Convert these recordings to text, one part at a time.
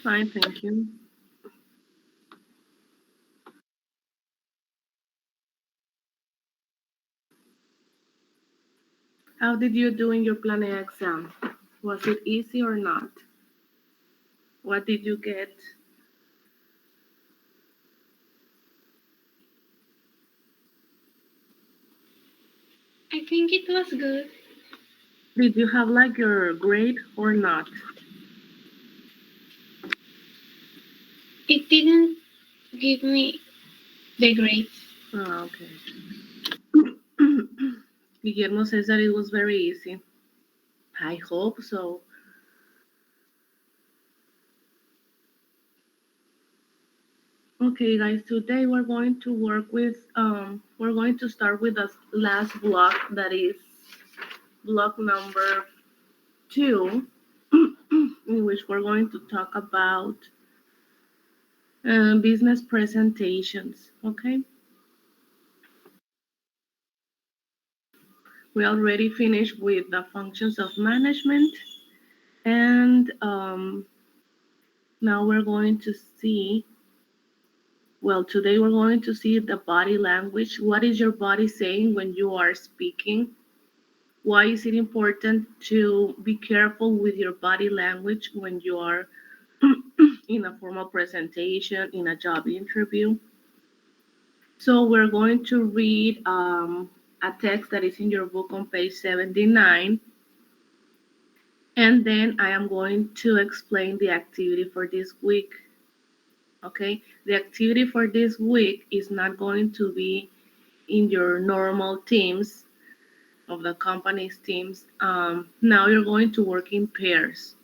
Fine, thank you. How did you do in your planning exam? Was it easy or not? What did you get? I think it was good. Did you have like your grade or not? It didn't give me the grades. Oh, okay. Guillermo says that it was very easy. I hope so. Okay, guys, today we're going to start with the last block, that is block number 2, in which we're going to talk about business presentations. Okay, we already finished with the functions of management, and now we're going to see. Well, today we're going to see the body language. What is your body saying when you are speaking? Why is it important to be careful with your body language when you are in a formal presentation, in a job interview? So we're going to read a text that is in your book on page 79, and then I am going to explain the activity for this week. Okay, the activity for this week is not going to be in your normal teams of the company's teams. Now you're going to work in pairs.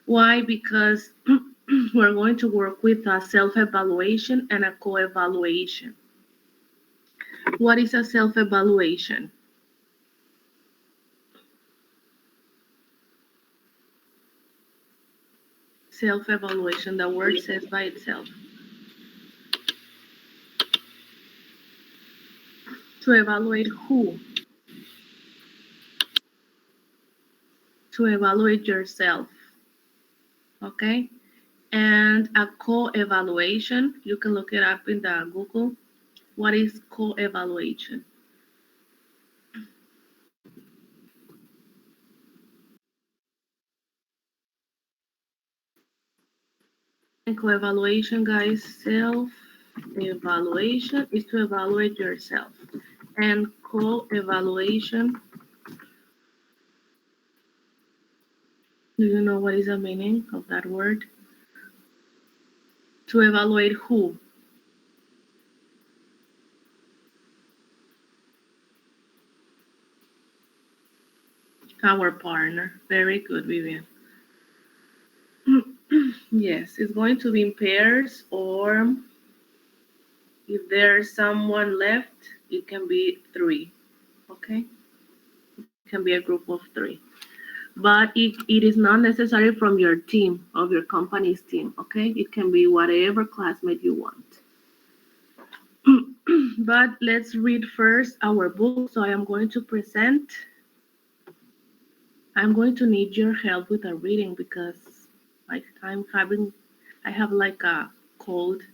Why? Because we're going to work with a self-evaluation and a co-evaluation. What is a self-evaluation? Self-evaluation, the word says by itself. To evaluate who? To evaluate yourself. Okay? And a co-evaluation, you can look it up in the Google. What is co-evaluation? And co-evaluation, guys, self-evaluation is to evaluate yourself. And co-evaluation, do you know what is the meaning of that word? To evaluate who? Our partner. Very good, Vivian. Yes, it's going to be in pairs, or if there's someone left, it can be 3. Okay? It can be a group of 3. But it is not necessary from your team, of your company's team. Okay? It can be whatever classmate you want. But let's read first our book. So I am going to present. I'm going to need your help with a reading because I have like a cold.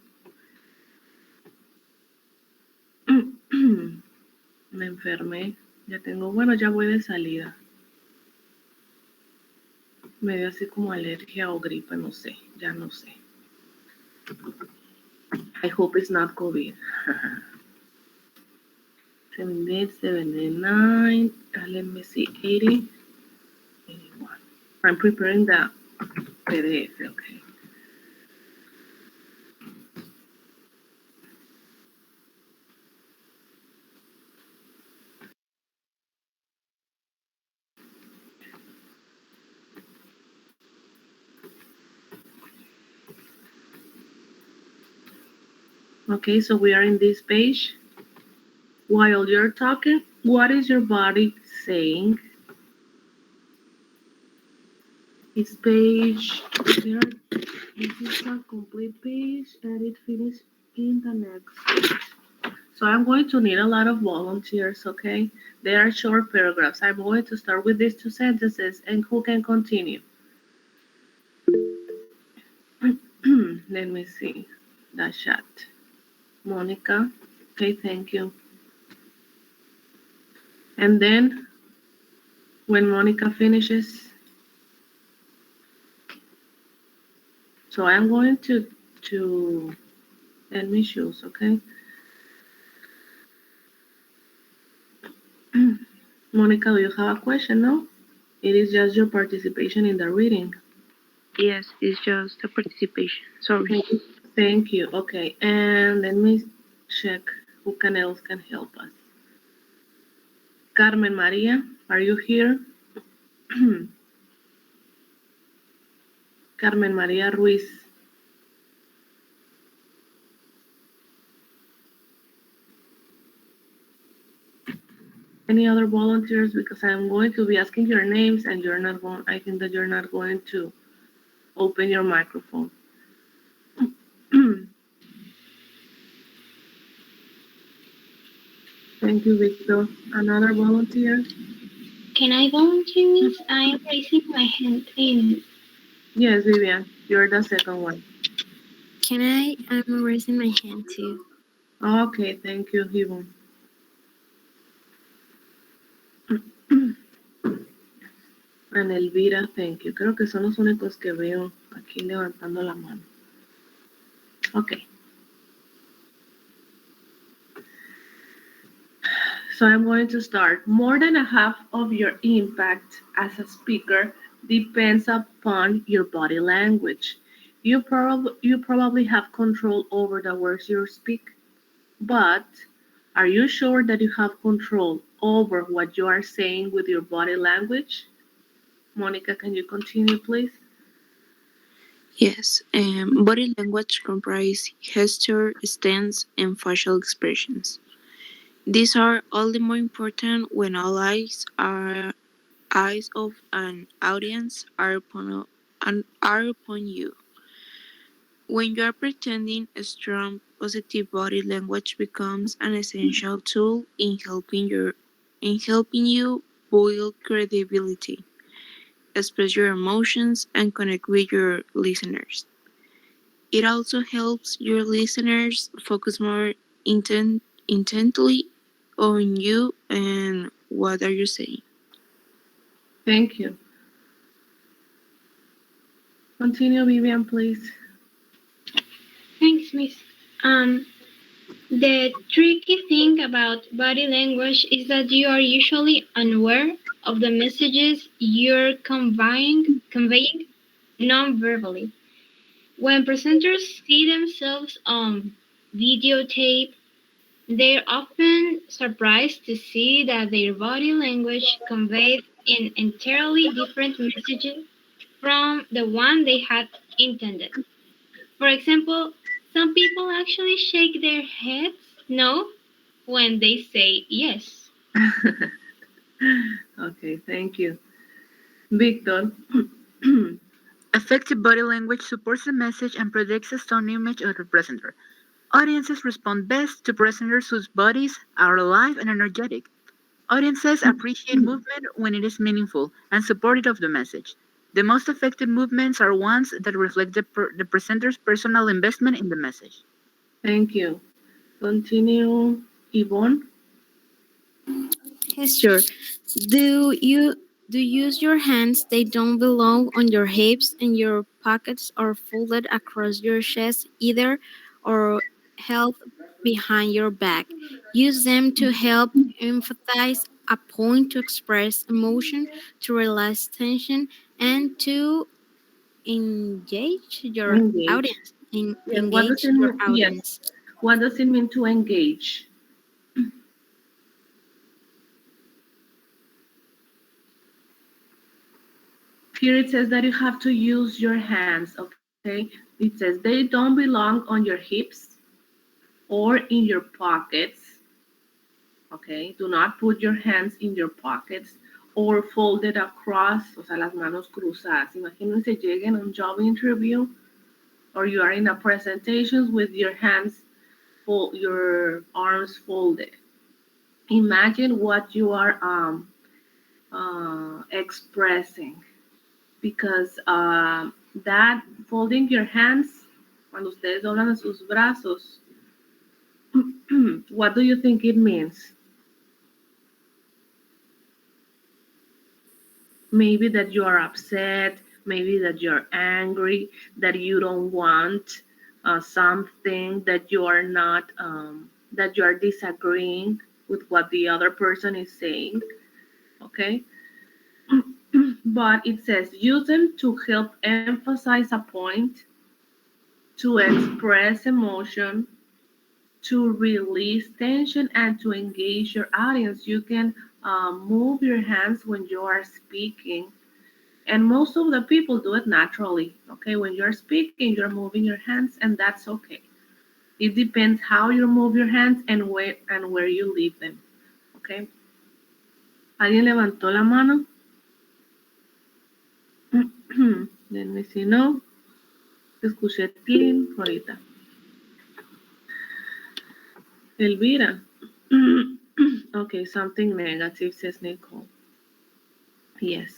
Me enfermé. Ya voy de salida. Me dio así como alergia o gripe, no sé, ya no sé. I hope it's not COVID. 78, 79, let me see, 80, 81. I'm preparing the PDF, okay. Okay, so we are in this page. While you're talking, what is your body saying? It's page, there, this is a complete page and it finishes in the next page. So I'm going to need a lot of volunteers, okay? They are short paragraphs. I'm going to start with these 2 sentences and who can continue? Let me see the chat. Monica. Okay, thank you. And then when Monica finishes, so I'm going to let me choose, okay? Monica, do you have a question? No? It is just your participation in the reading. Yes, it's just a participation. Sorry. Thank you. Thank you. Okay, and let me check who can else can help us. Carmen Maria, are you here? Carmen Maria Ruiz. Any other volunteers? Because I'm going to be asking your names and you're not going, I think that you're not going to open your microphone. Thank you, Victor. Another volunteer? Can I volunteer, Miss? I am raising my hand in. Yes, Vivian, you're the second one. Can I? I'm raising my hand too. Okay, thank you, Yvonne. And Elvira, thank you. Creo que son los únicos que veo aquí levantando la mano. Okay, so I'm going to start. More than a half of your impact as a speaker depends upon your body language. You probably have control over the words you speak, but are you sure that you have control over what you are saying with your body language? Monica, can you continue, please? Yes, body language comprises gesture, stance, and facial expressions. These are all the more important when all eyes of an audience are upon you. When you are pretending, a strong, positive body language becomes an essential tool in helping you build credibility, express your emotions, and connect with your listeners. It also helps your listeners focus more intently on you and what are you saying. Thank you. Continue, Vivian, please. Thanks, Miss. Um, the tricky thing about body language is that you are usually unaware of the messages you're conveying non-verbally. When presenters see themselves on videotape, they're often surprised to see that their body language conveys an entirely different message from the one they had intended. For example, some people actually shake their heads no when they say yes. Okay, thank you. Victor. Effective body language supports the message and predicts the tone image of the presenter. Audiences respond best to presenters whose bodies are alive and energetic. Audiences appreciate movement when it is meaningful and supportive of the message. The most effective movements are ones that reflect the presenter's personal investment in the message. Thank you. Continue, Yvonne. Gesture. Do you use your hands? They don't belong on your hips, and your pockets are folded across your chest either, or held behind your back. Use them to help emphasize a point, to express emotion, to release tension, and to engage your Engage. audience. Yes, what does Engage it your mean? Yes. audience. What does it mean to engage? Here it says that you have to use your hands, okay? It says they don't belong on your hips or in your pockets, okay? Do not put your hands in your pockets or folded across, o sea, las manos cruzadas. Imagínense lleguen a un job interview or you are in a presentation with your hands, your arms folded. Imagine what you are expressing because that folding your hands Cuando ustedes doblan sus brazos, what do you think it means? Maybe that you are upset, maybe that you're angry, that you don't want something, that you are not, that you are disagreeing with what the other person is saying. Okay, but it says use them to help emphasize a point, to express emotion, to release tension, and to engage your audience. You can move your hands when you are speaking, and most of the people do it naturally. Okay, when you're speaking, you're moving your hands, and that's okay. It depends how you move your hands and where you leave them. Okay. ¿Alguien levantó la mano? Let me see. No. Escuché clean ahorita. Elvira. Okay, something negative, says Nicole. Yes.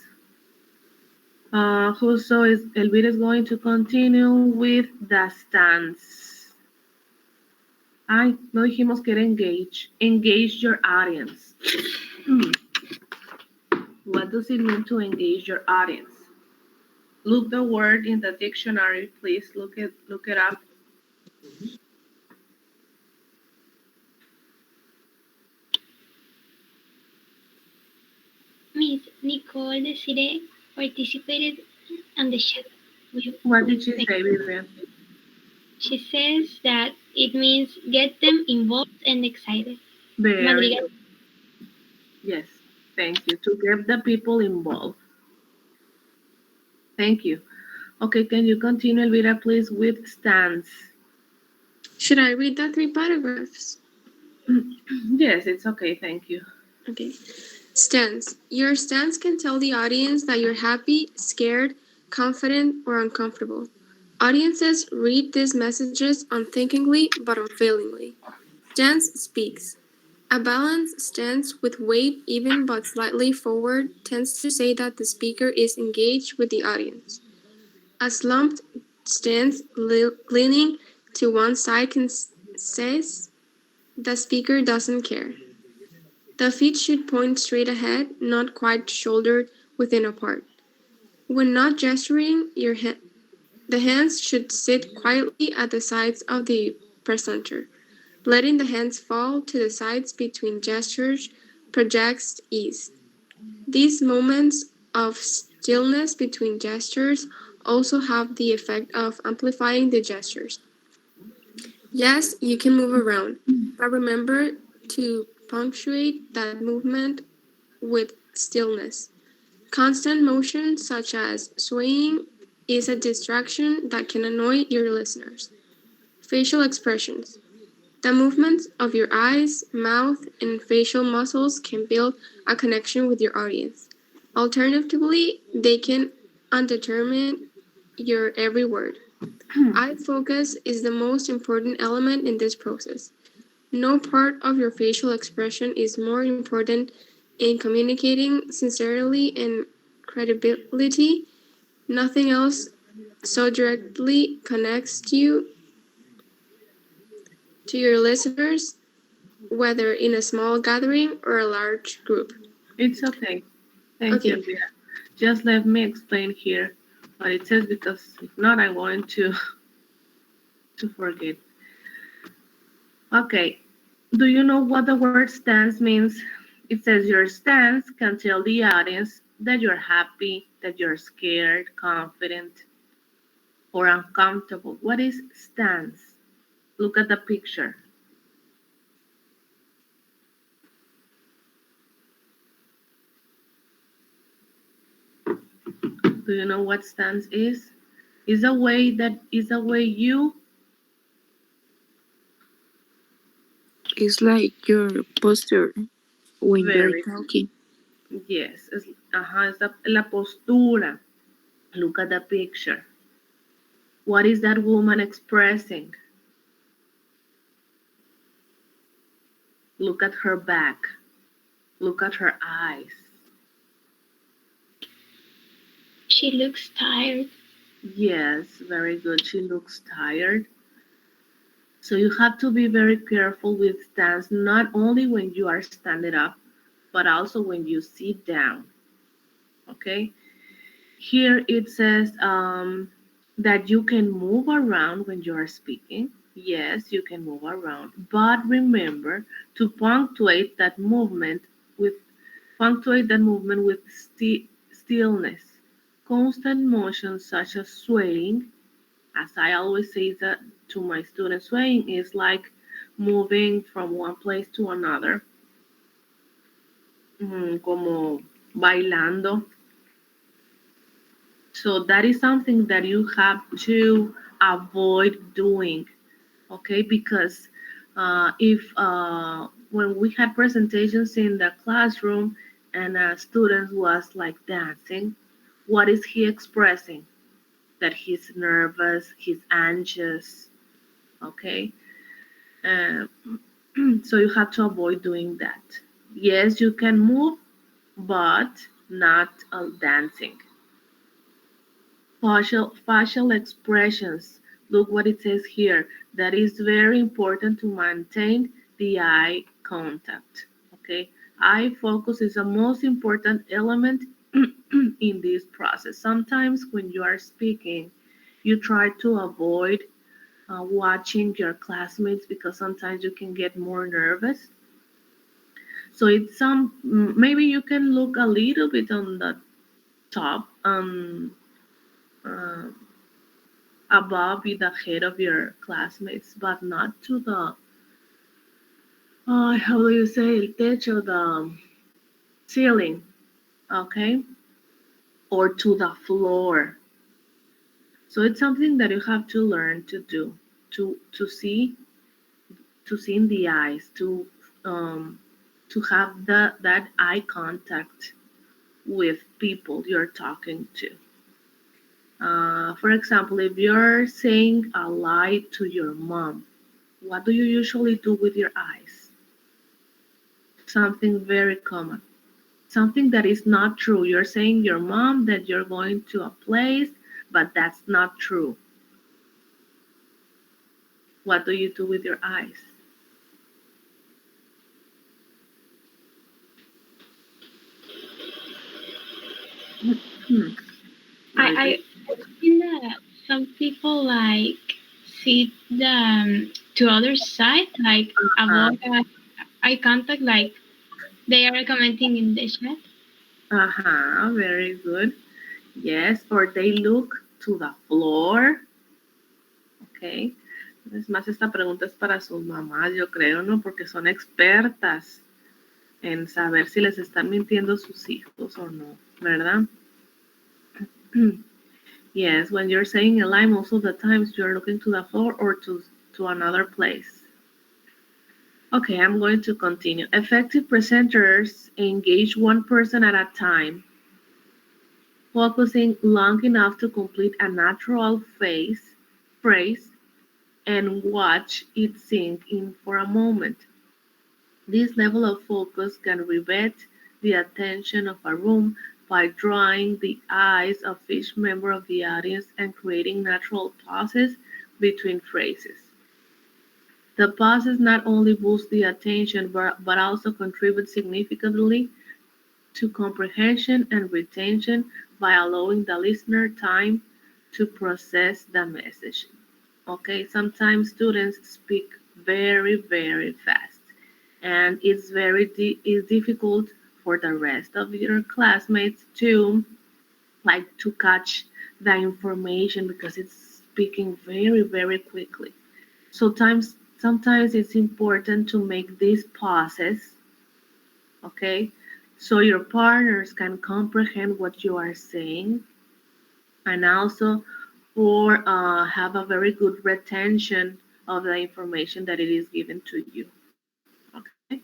So is Elvira is going to continue with the stance. Ay, no dijimos que era engage. Engage your audience. What does it mean to engage your audience? Look the word in the dictionary, please. Look it up. Miss Nicole Desiree participated on the chat. What did she say, Vivian? She says that it means get them involved and excited. Very Madrigal. good. Yes, thank you. To get the people involved. Thank you. Okay, can you continue, Elvira, please, with stance? Should I read the 3 paragraphs? Yes, it's okay, thank you. Okay. Stance. Your stance can tell the audience that you're happy, scared, confident, or uncomfortable. Audiences read these messages unthinkingly but unfailingly. Stance speaks. A balanced stance with weight even but slightly forward tends to say that the speaker is engaged with the audience. A slumped stance leaning to one side says the speaker doesn't care. The feet should point straight ahead, not quite shouldered within apart. When not gesturing, the hands should sit quietly at the sides of the presenter. Letting the hands fall to the sides between gestures projects ease. These moments of stillness between gestures also have the effect of amplifying the gestures. Yes, you can move around, but remember to punctuate that movement with stillness. Constant motion, such as swaying, is a distraction that can annoy your listeners. Facial expressions. The movements of your eyes, mouth, and facial muscles can build a connection with your audience. Alternatively, they can undetermine your every word. Eye focus is the most important element in this process. No part of your facial expression is more important in communicating sincerely and credibility. Nothing else so directly connects you to your listeners, whether in a small gathering or a large group. It's okay. Thank you, Okay, Elvira. Just let me explain here what it says because if not, I'm going to forget. Okay. Do you know what the word stance means? It says your stance can tell the audience that you're happy, that you're scared, confident, or uncomfortable. What is stance? Look at the picture. Do you know what stance is? Is a way you It's like your posture when you're very talking. yes. Es la postura. Look at the picture. What is that woman expressing? Look at her back. Look at her eyes. She looks tired. Yes, very good. She looks tired. So you have to be very careful with stance, not only when you are standing up, but also when you sit down. Okay. Here it says that you can move around when you are speaking. Yes, you can move around, but remember to punctuate that movement with stillness. Constant motion such as swaying, as I always say that to my students, swaying is like moving from one place to another, como bailando. So that is something that you have to avoid doing, okay? Because if when we had presentations in the classroom and a student was like dancing, what is he expressing? That he's nervous, he's anxious, okay? Uh, so you have to avoid doing that. Yes, you can move, but not dancing. Facial expressions. Look what it says here. That is very important to maintain the eye contact. Okay, eye focus is the most important element in this process. Sometimes when you are speaking, you try to avoid watching your classmates because sometimes you can get more nervous. So it's maybe you can look a little bit on the top, uh, above the head of your classmates, but not to the how do you say el techo, the ceiling, okay, or to the floor. So it's something that you have to learn to do, to see, to see in the eyes, um to have that eye contact with people you're talking to. For example, if you're saying a lie to your mom, what do you usually do with your eyes? Something very common, something that is not true. You're saying your mom that you're going to a place, but that's not true. What do you do with your eyes? Hmm, very good. I think that some people like sit to other side, like Uh, avoid eye contact, like they are commenting in the chat. uh-huh, very good. Yes, or they look to the floor. Ok. Es más, esta pregunta es para sus mamás, yo creo, ¿no? Porque son expertas en saber si les están mintiendo sus hijos o no, ¿verdad? Yes, when you're saying a lie, most of the times you're looking to the floor or to another place. Okay, I'm going to continue. Effective presenters engage one person at a time, focusing long enough to complete a natural phrase and watch it sink in for a moment. This level of focus can rivet the attention of a room by drawing the eyes of each member of the audience and creating natural pauses between phrases. The pauses not only boost the attention but also contribute significantly to comprehension and retention by allowing the listener time to process the message. Okay, sometimes students speak very, very fast, and it's difficult for the rest of your classmates to like to catch the information because it's speaking very, very quickly. Sometimes it's important to make these pauses, okay, so your partners can comprehend what you are saying, and also for have a very good retention of the information that it is given to you. Okay.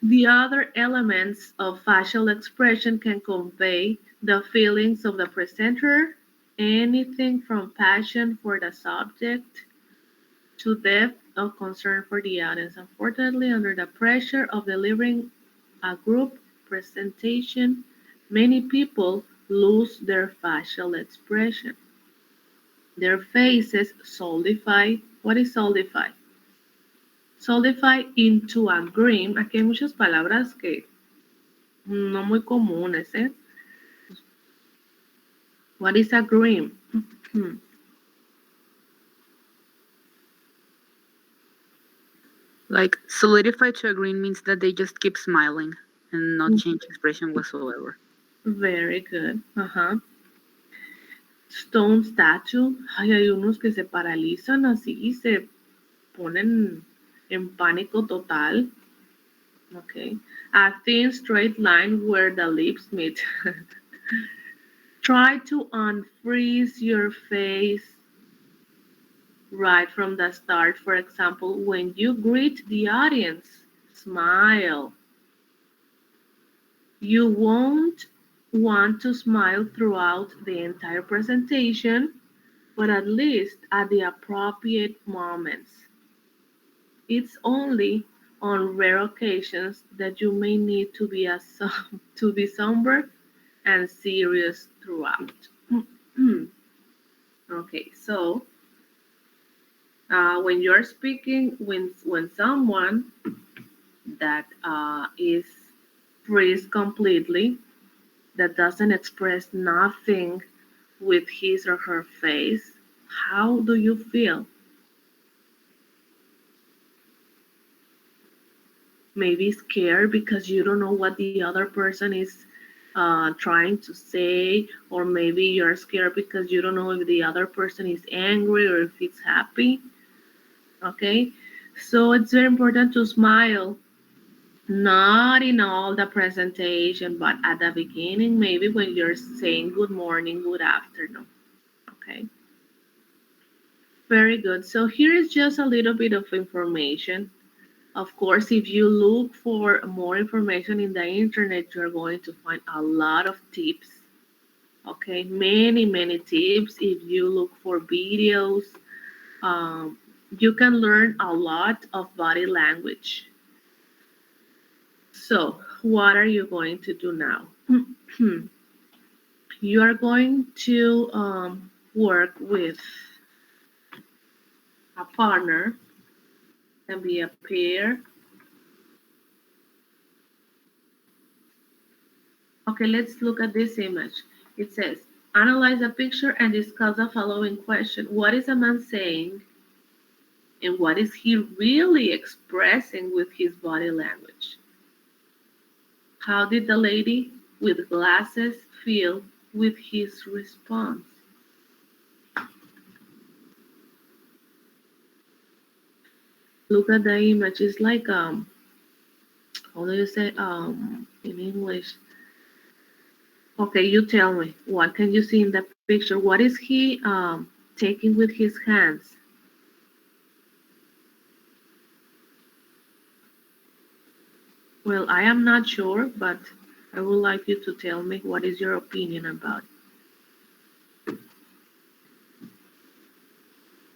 The other elements of facial expression can convey the feelings of the presenter, anything from passion for the subject to depth of concern for the audience. Unfortunately, under the pressure of delivering a group presentation, many people lose their facial expression. Their faces solidify. What is solidify? Solidify into a grin. Aquí hay muchas palabras que no muy comunes, ¿eh? What is a grin? Like solidify to a green means that they just keep smiling and not change expression whatsoever. Very good. Ajá. Stone statue. Ay, hay unos que se paralizan así y se ponen en pánico total. Okay. A thin straight line where the lips meet. Try to unfreeze your face right from the start. For example, when you greet the audience, smile. You won't want to smile throughout the entire presentation, but at least at the appropriate moments. It's only on rare occasions that you may need to be to be somber and serious throughout. Okay, so when you're speaking, when someone that is freeze completely, that doesn't express nothing with his or her face, how do you feel? Maybe scared because you don't know what the other person is trying to say, or maybe you're scared because you don't know if the other person is angry or if it's happy. Okay, so it's very important to smile, not in all the presentation, but at the beginning, maybe when you're saying good morning, good afternoon. Okay, very good. So here is just a little bit of information. Of course, if you look for more information in the internet, you're going to find a lot of tips. Okay, many tips. If you look for videos, um, you can learn a lot of body language. So, what are you going to do now? You are going to work with a partner, can be a pair. Okay, let's look at this image. It says, analyze the picture and discuss the following question. What is a man saying and what is he really expressing with his body language? How did the lady with glasses feel with his response? Look at the image. It's like how do you say in English? Okay, you tell me. What can you see in the picture? What is he taking with his hands? Well, I am not sure, but I would like you to tell me what is your opinion about it.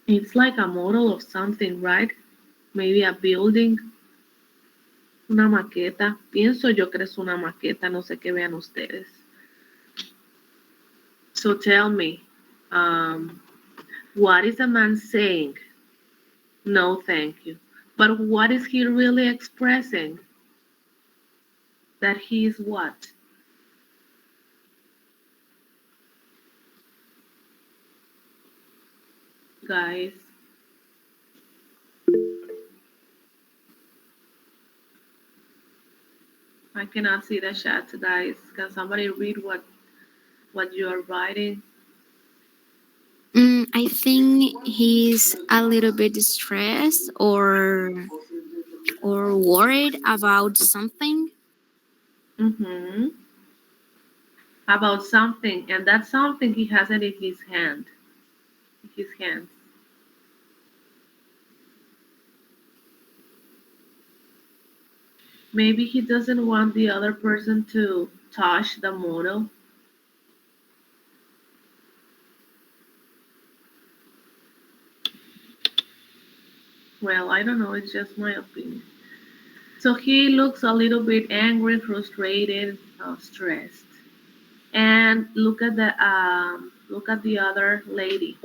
It's like a model of something, right? Maybe a building, una maqueta. Pienso yo que es una maqueta, no sé qué vean ustedes. So tell me, um, what is a man saying? No, thank you. But what is he really expressing? That he is what? Guys, I cannot see the chat, guys. Can somebody read what you are writing? I think he's a little bit stressed or worried about something. Mm-hmm. About something, and that something he has it in his hand. In his hands. Maybe he doesn't want the other person to touch the model. Well, I don't know, it's just my opinion. So he looks a little bit angry, frustrated, stressed. And look at the other lady,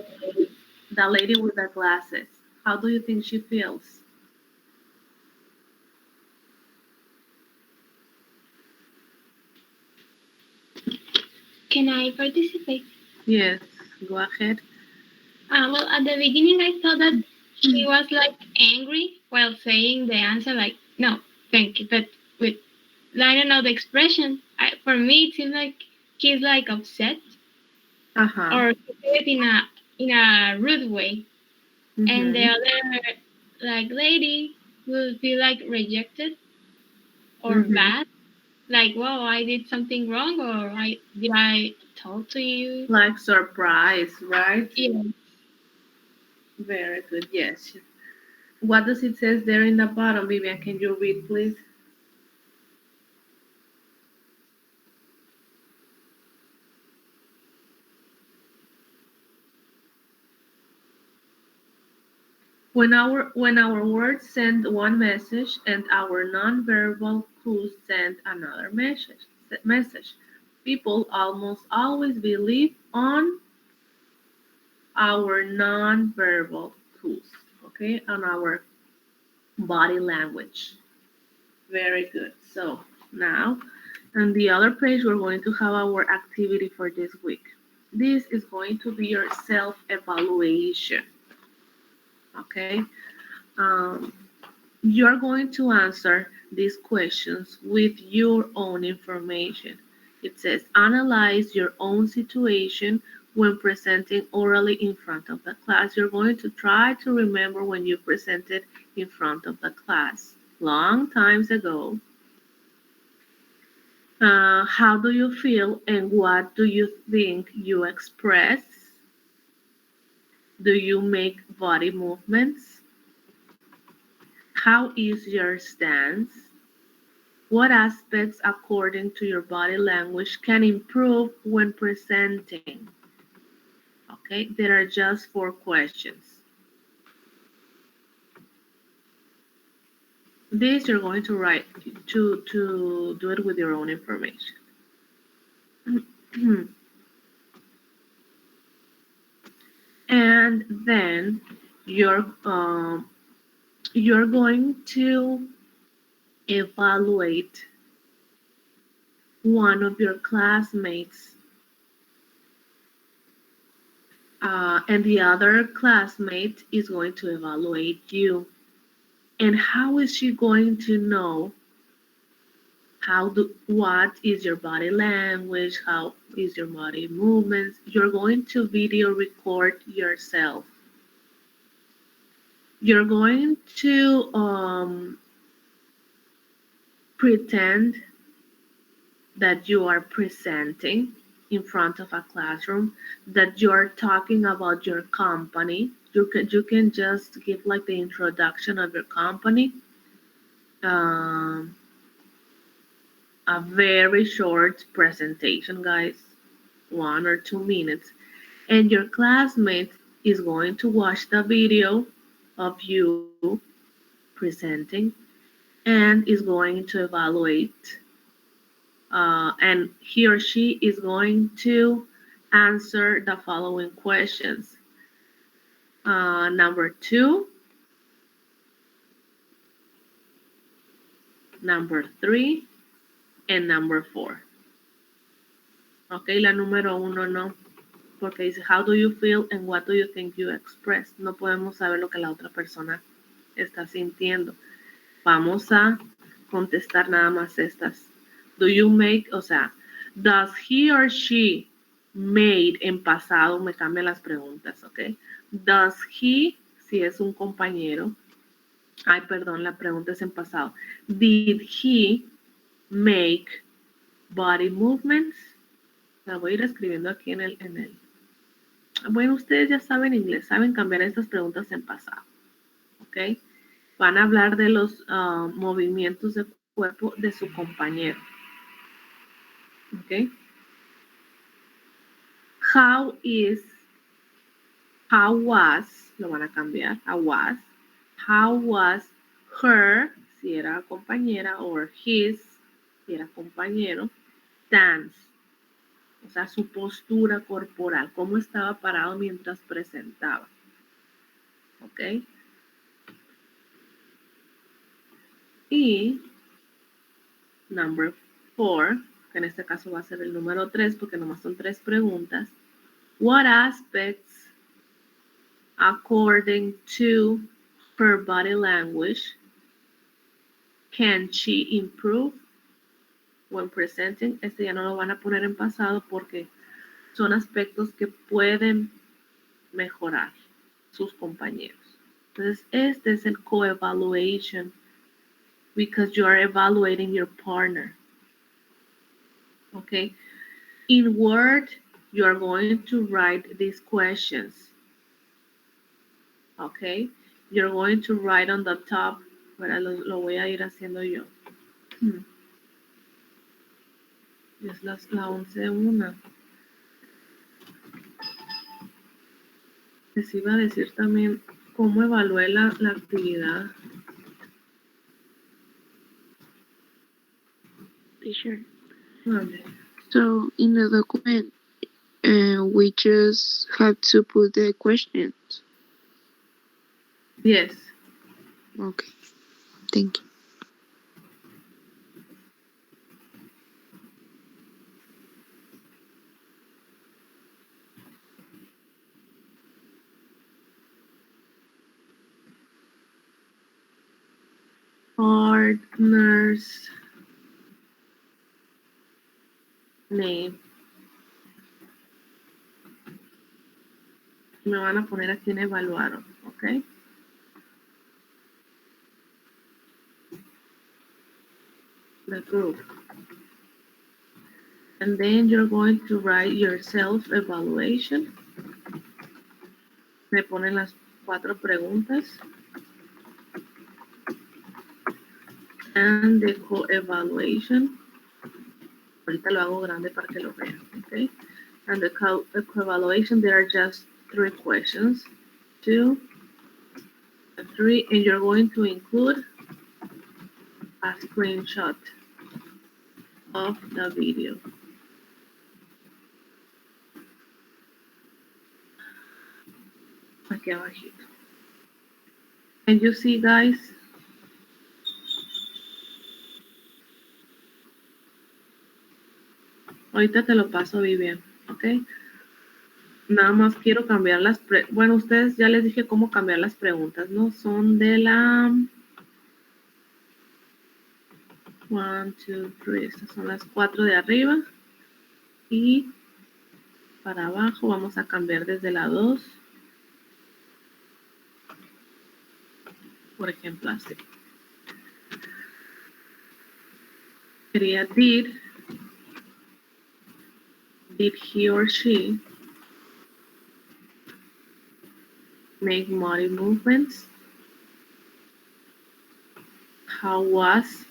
the lady with the glasses. How do you think she feels? Can I participate? Yes, go ahead. Well, at the beginning, I thought that she was like angry while saying the answer, like, no, thank you. But with, I don't know, the expression, for me, it seems like she's like upset Uh huh. or she said it in a rude way. And the Mhm. other, like, lady will feel like rejected or Mhm. bad. Like, whoa, I did something wrong or did I talk to you? Like surprise, right? Yeah. Very good. Yes. What does it says there in the bottom, Vivian? Can you read, please? When our words send one message and our nonverbal cues send another message, people almost always believe on our nonverbal cues, okay, on our body language. Very good. So now on the other page, we're going to have our activity for this week. This is going to be your self evaluation, okay? Um, You're going to answer these questions with your own information. It says analyze your own situation when presenting orally in front of the class. You're going to try to remember when you presented in front of the class long times ago. How do you feel and what do you think you express? Do you make body movements? How is your stance? What aspects, according to your body language, can improve when presenting? Okay, there are just 4 questions. This you're going to write to do it with your own information. And then you're you're going to evaluate one of your classmates, and the other classmate is going to evaluate you. And how is she going to know what is your body language, how is your body movements? You're going to video record yourself. You're going to pretend that you are presenting in front of a classroom, that you're talking about your company. You can just give like the introduction of your company, um, a very short presentation, guys, 1 or 2 minutes, and your classmate is going to watch the video of you presenting and is going to evaluate, and he or she is going to answer the following questions. Number 2, number 3, and number 4. Ok, la número 1 no, porque dice how do you feel and what do you think you express. No podemos saber lo que la otra persona está sintiendo. Vamos a contestar nada más estas. Do you make, o sea, does he or she made en pasado, me cambian las preguntas, ¿ok? Does he, si es un compañero, ay, perdón, la pregunta es en pasado. Did he make body movements? La voy a ir escribiendo aquí en el. Bueno, ustedes ya saben inglés, saben cambiar estas preguntas en pasado, ¿ok? Van a hablar de los movimientos de cuerpo de su compañero. ¿Ok? How is, how was, lo van a cambiar a was. How was her, si era compañera, or his, si era compañero, dance. sea, su postura corporal, cómo estaba parado mientras presentaba. ¿Ok? Y number 4, que en este caso va a ser el número 3, porque nomás son 3 preguntas. What aspects, according to her body language, can she improve when presenting? Este ya no lo van a poner en pasado porque son aspectos que pueden mejorar sus compañeros. Entonces, este es el co-evaluation because you are evaluating your partner. Okay? In Word, you are going to write these questions. Okay? You're going to write on the top. Ahora lo voy a ir haciendo yo. Es la 11:1. Les iba a decir también cómo evalué la actividad. Teacher. Vale. So in the document, we just have to put the questions. Yes. Okay. Thank you. Partner's name. Me van a poner a quién evaluaron, ¿ok? The group. And then you're going to write your self-evaluation. Me ponen las 4 preguntas. And the co-evaluation. Ahorita lo hago grande para que lo vean, ¿ok? And the co-evaluation, there are just 3 questions. 2 and 3, and you're going to include a screenshot of the video. Aquí abajito. And you see, guys, ahorita te lo paso, Vivian, ¿ok? Nada más quiero cambiar las bueno, ustedes ya les dije cómo cambiar las preguntas, ¿no? Son de la 1, 2, 3, estas son las 4 de arriba. Y para abajo vamos a cambiar desde la 2. Por ejemplo, así. Sería did he or she make body movements? How was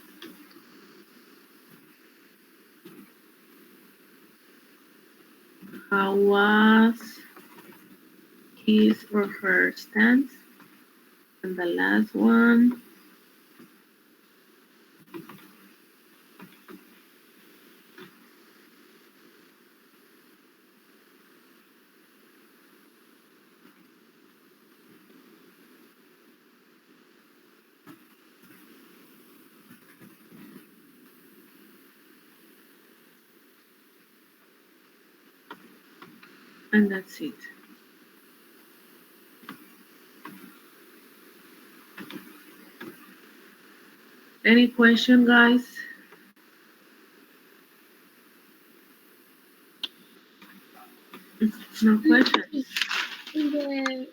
his or her stance? And the last one, and that's it. Any question, guys? No questions. In the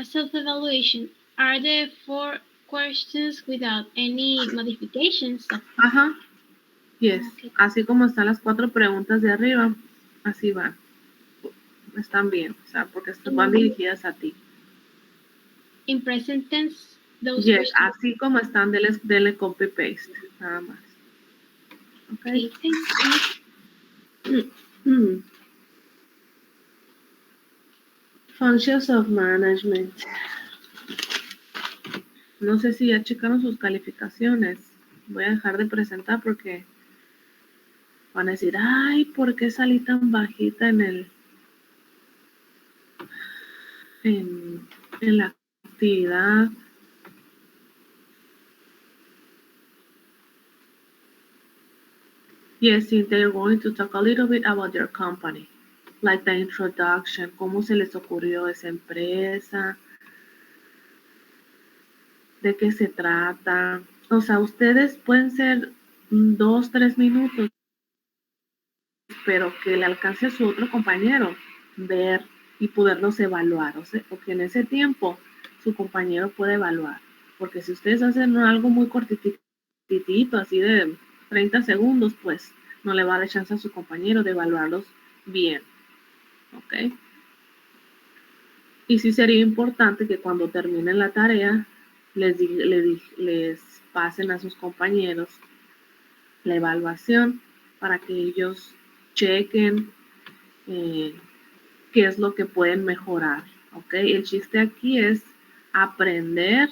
self-evaluation, are there 4 questions without any modifications? Ajá. Yes. Okay. Así como están las 4 preguntas de arriba, así van. Están bien, o sea, porque van dirigidas a ti. In present tense, those Yes, questions. así como están, denle copy paste, nada más. Okay, thanks. Functions of management. No sé si ya checaron sus calificaciones. Voy a dejar de presentar porque Van a decir, ay, ¿por qué salí tan bajita en la actividad? Yes, they're going to talk a little bit about their company, like the introduction, cómo se les ocurrió esa empresa, de qué se trata. O sea, ustedes pueden ser 2, 3 minutos, pero que le alcance a su otro compañero ver y poderlos evaluar. O que en ese tiempo su compañero puede evaluar. Porque si ustedes hacen algo muy cortitito, así de 30 segundos, pues no le va a dar chance a su compañero de evaluarlos bien. ¿Ok? Y sí sería importante que cuando terminen la tarea les pasen a sus compañeros la evaluación para que ellos chequen qué es lo que pueden mejorar. ¿Ok? El chiste aquí es aprender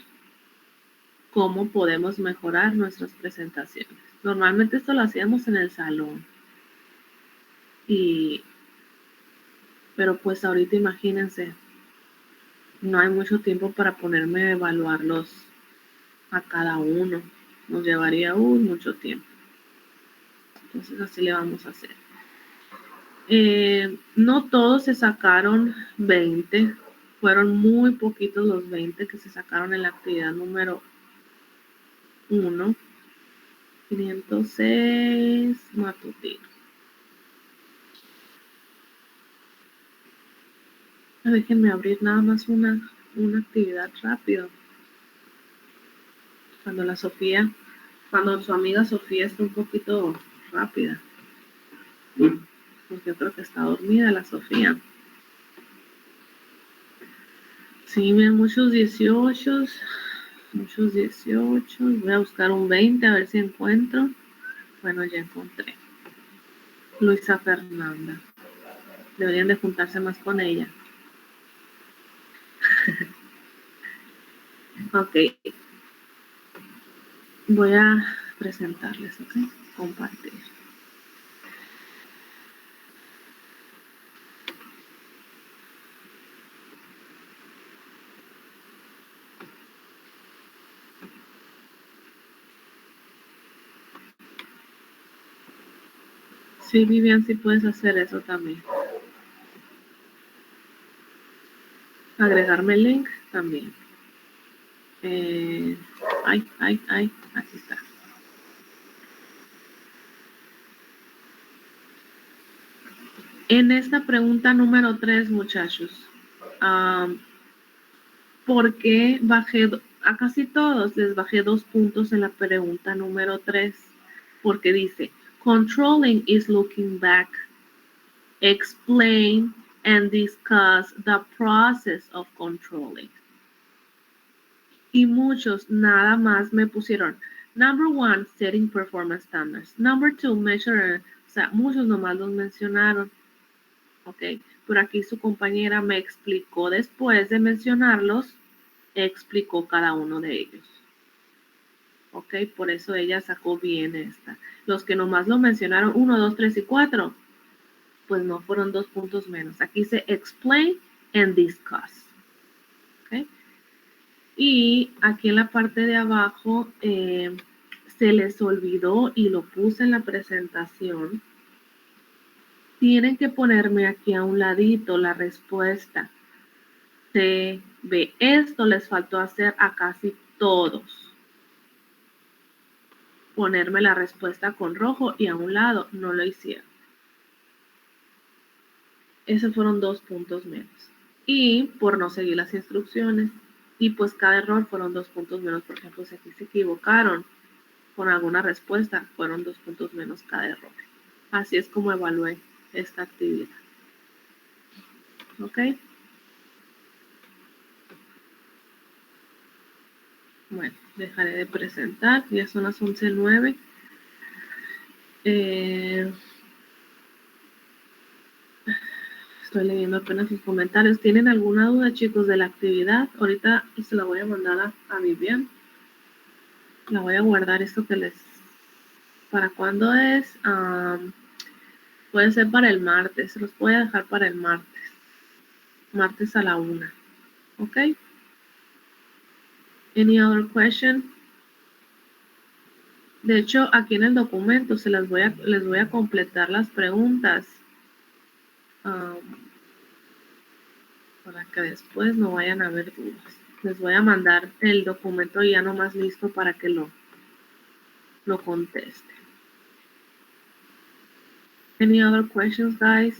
cómo podemos mejorar nuestras presentaciones. Normalmente esto lo hacíamos en el salón. Pero pues ahorita imagínense, no hay mucho tiempo para ponerme a evaluarlos a cada uno. Nos llevaría mucho tiempo. Entonces así le vamos a hacer. No todos se sacaron 20. Fueron muy poquitos los 20 que se sacaron en la actividad número 1. 506 matutino. Déjenme abrir nada más una actividad rápido. Cuando su amiga Sofía está un poquito rápida. Porque yo creo que está dormida la Sofía. Sí, miren, muchos 18. Voy a buscar un 20 a ver si encuentro. Bueno, ya encontré. Luisa Fernanda. Deberían de juntarse más con ella. Ok. Voy a presentarles, ok. Compartir. Sí, Vivian, sí puedes hacer eso también. Agregarme el link también. Aquí está. En esta pregunta número 3, muchachos, ¿por qué a casi todos les bajé 2 puntos en la pregunta número 3? Porque dice, controlling is looking back, explain and discuss the process of controlling. Y muchos nada más me pusieron, number 1, setting performance standards. Number 2, measure. O sea, muchos nomás los mencionaron. Ok, pero aquí su compañera me explicó después de mencionarlos, explicó cada uno de ellos. Ok, por eso ella sacó bien esta. Los que nomás lo mencionaron, 1, 2, 3 y 4, pues no fueron 2 puntos menos. Aquí dice explain and discuss. Ok. Y aquí en la parte de abajo se les olvidó y lo puse en la presentación. Tienen que ponerme aquí a un ladito la respuesta. C, B. Esto les faltó hacer a casi todos. Ponerme la respuesta con rojo y a un lado no lo hicieron. Esos fueron 2 puntos menos. Y por no seguir las instrucciones. Y pues cada error fueron 2 puntos menos. Por ejemplo, si aquí se equivocaron con alguna respuesta, fueron 2 puntos menos cada error. Así es como evalué esta actividad. ¿Ok? Bueno, dejaré de presentar. Ya son las 11:09. Estoy leyendo apenas sus comentarios. ¿Tienen alguna duda, chicos, de la actividad? Ahorita se la voy a mandar a Vivian. La voy a guardar esto que les... ¿Para cuándo es? Puede ser para el martes, los voy a dejar para el martes. Martes a la 1. ¿Ok? Any other question? De hecho, aquí en el documento les voy a completar las preguntas para que después no vayan a haber dudas. Les voy a mandar el documento ya nomás listo para que lo contesten. Any other questions, guys?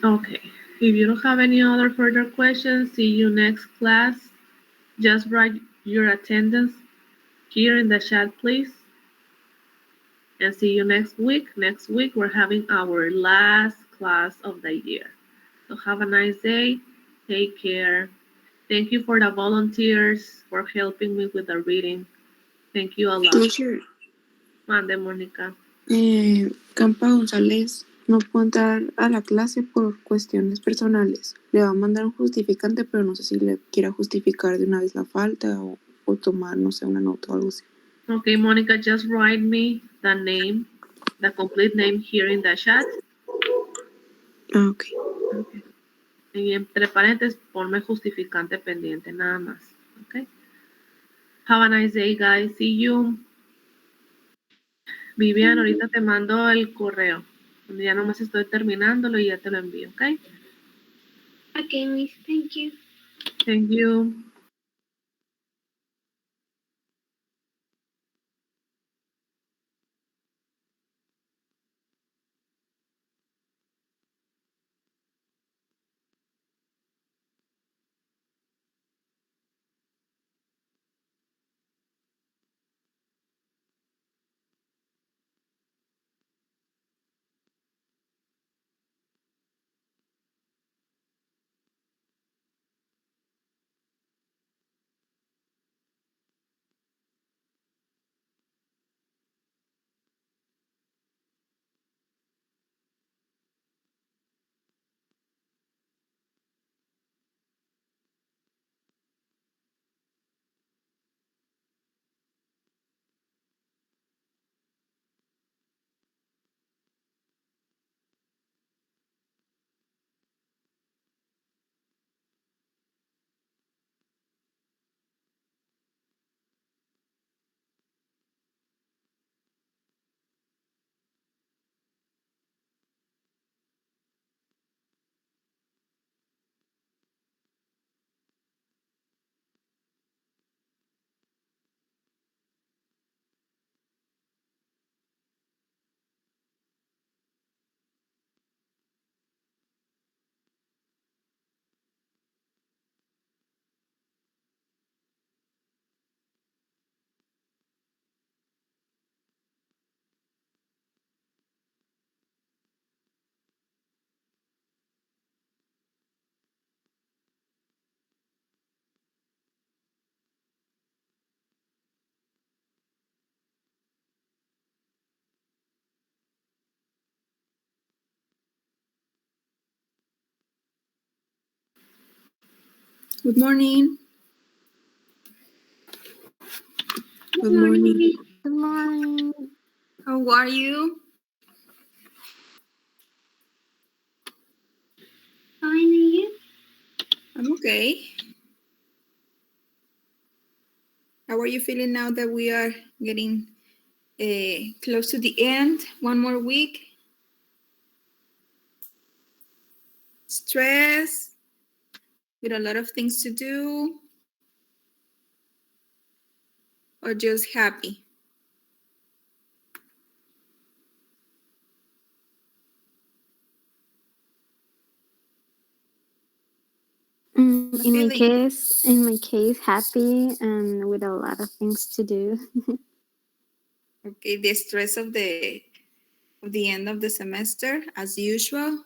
Okay. If you don't have any other further questions, see you next class. Just write your attendance here in the chat, please. And see you next week. Next week, we're having our last class of the year. So have a nice day. Take care. Thank you for the volunteers for helping me with the reading. Thank you a lot. Teacher, Mande, Mónica. Campa González no puede entrar a la clase por cuestiones personales. Le va a mandar un justificante, pero no sé si le quiera justificar de una vez la falta o tomar, no sé, una nota o algo así. Okay, Monica, just write me the name, the complete name here in the chat. Ah, ok. Okay. Y entre paréntesis, ponme justificante pendiente, nada más. Okay. Have a nice day, guys. See you. Vivian, ahorita te mando el correo. Ya nomás estoy terminándolo y ya te lo envío, ¿ok? Okay, Miss. Thank you. Thank you. Good morning. Good morning, Miss. Good morning. How are you? Fine, and you? I'm okay. How are you feeling now that we are getting close to the end? One more week? Stress? With a lot of things to do? Or just happy? Feeling? In my case, happy and with a lot of things to do. Okay, the stress of the end of the semester, as usual.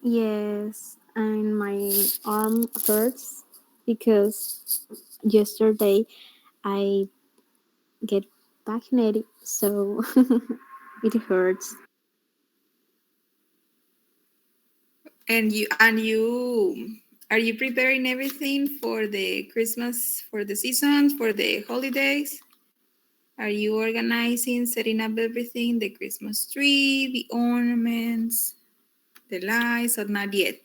Yes, and my arm hurts because yesterday I get vaccinated, so it hurts. And you are you preparing everything for the Christmas, for the seasons, for the holidays? Are you organizing, setting up everything, the Christmas tree, the ornaments, the lights, or not yet?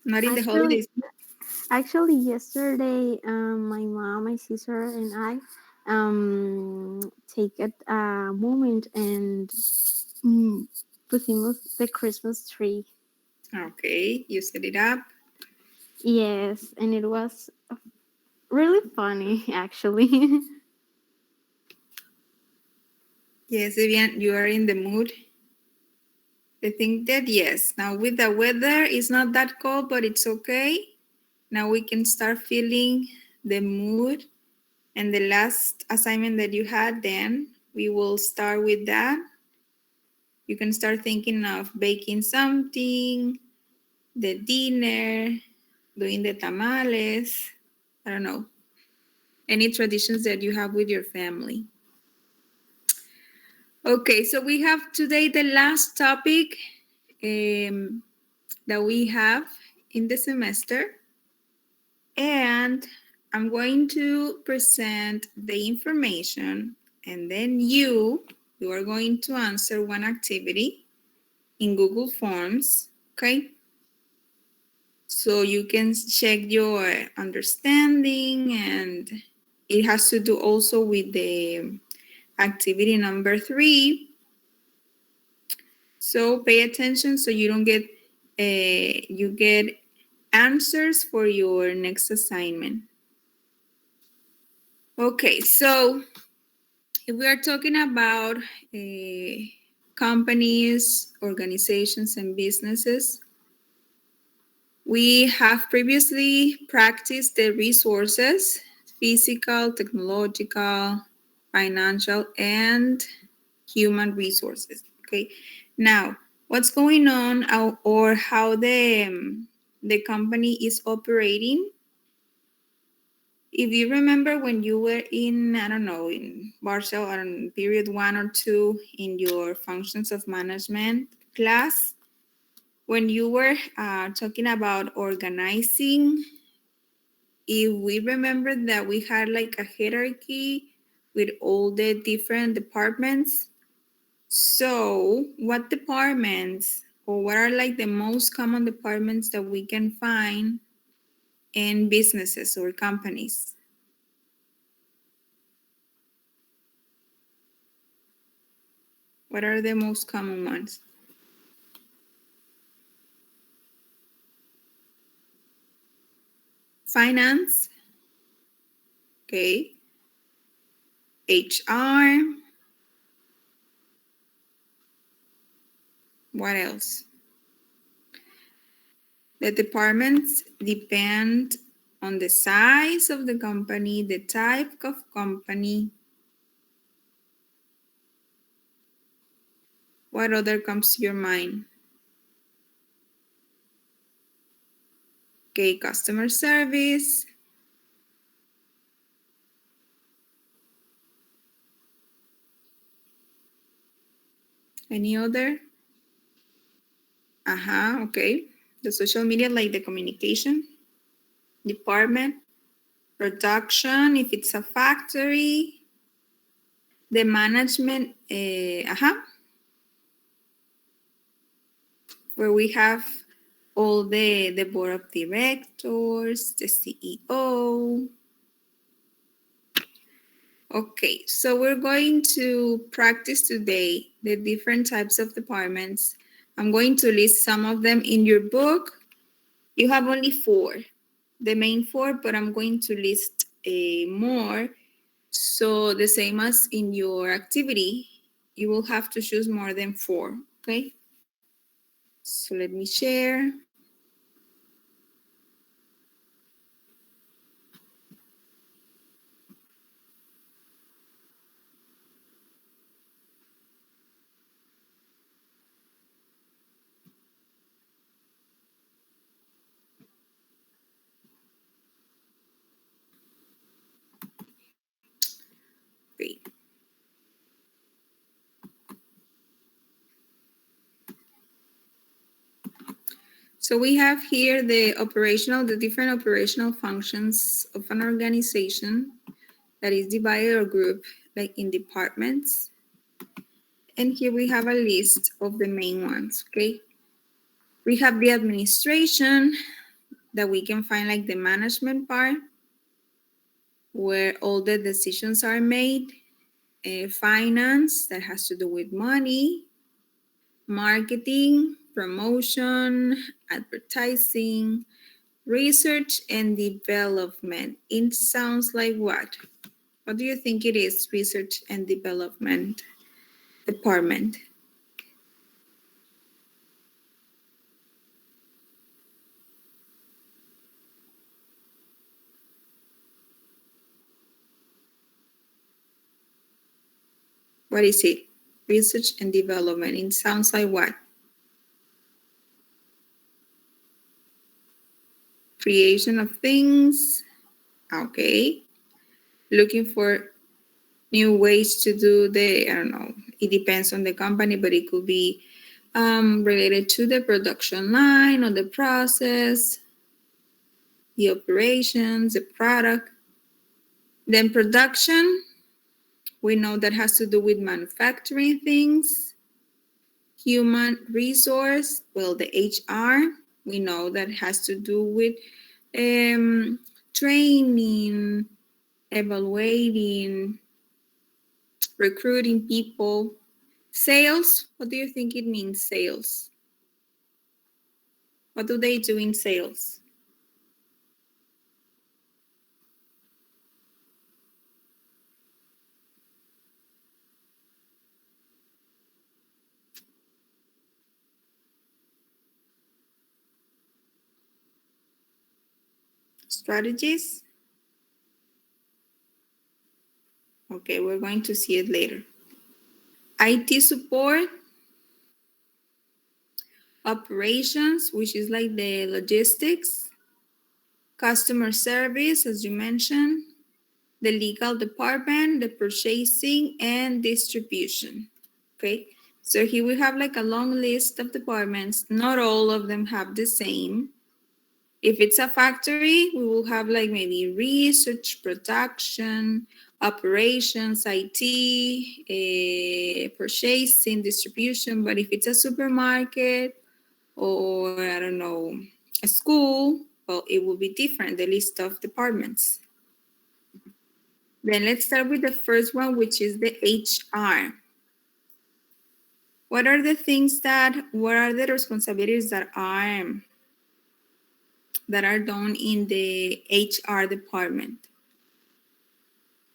Not in the Actually, holidays. actually, yesterday, my mom, my sister, and I take a moment and mm, pusimos the Christmas tree. Okay, you set it up. Yes, and it was really funny, actually. Yes, Vivian, you are in the mood. I think that yes. Now with the weather, it's not that cold, but it's okay. Now we can start feeling the mood. And the last assignment that you had, then we will start with that. You can start thinking of baking something, the dinner, doing the tamales. I don't know. Any traditions that you have with your family. Okay, so we have today the last topic that we have in the semester. And I'm going to present the information, and then you are going to answer one activity in Google Forms, okay? So you can check your understanding, and it has to do also with the activity number 3. So pay attention so you don't get you get answers for your next assignment. Okay, so if we are talking about companies, organizations, and businesses, we have previously practiced the resources, physical, technological, financial, and human resources. Okay, now what's going on or how the company is operating. If you remember when you were in, I don't know, in Barcelona, period 1 or 2 in your functions of management class, when you were talking about organizing, if we remember that we had like a hierarchy with all the different departments. So, what departments or what are like the most common departments that we can find in businesses or companies? What are the most common ones? Finance, okay. HR, what else? The departments depend on the size of the company, the type of company. What other comes to your mind? Okay, customer service. Any other? Okay. The social media, like the communication department, production, if it's a factory, the management, where we have all the board of directors, the CEO. Okay, so we're going to practice today the different types of departments. I'm going to list some of them in your book. You have only 4, the main 4, but I'm going to list more. So the same as in your activity, you will have to choose more than 4, okay? So let me share. Okay. So we have here the different operational functions of an organization that is divided or grouped like in departments. And here we have a list of the main ones, okay? We have the administration that we can find like the management part where all the decisions are made, finance that has to do with money, marketing, promotion, advertising, research and development. It sounds like what? What do you think it is, research and development department? What is it? Research and development. It sounds like what? Creation of things. Okay. Looking for new ways to do I don't know, it depends on the company, but it could be related to the production line or the process, the operations, the product. Then production, we know that has to do with manufacturing things. Human resource, well, the HR, we know that has to do with training, evaluating, recruiting people. Sales, what do you think it means, sales? What do they do in sales? Strategies? Okay, we're going to see it later. IT support, operations, which is like the logistics, customer service, as you mentioned, the legal department, the purchasing, and distribution. Okay, so here we have like a long list of departments. Not all of them have the same. If it's a factory, we will have like maybe research, production, operations, IT, purchasing, distribution. But if it's a supermarket or I don't know, a school, well, it will be different, the list of departments. Then let's start with the first one, which is the HR. What are the responsibilities that are done in the HR department?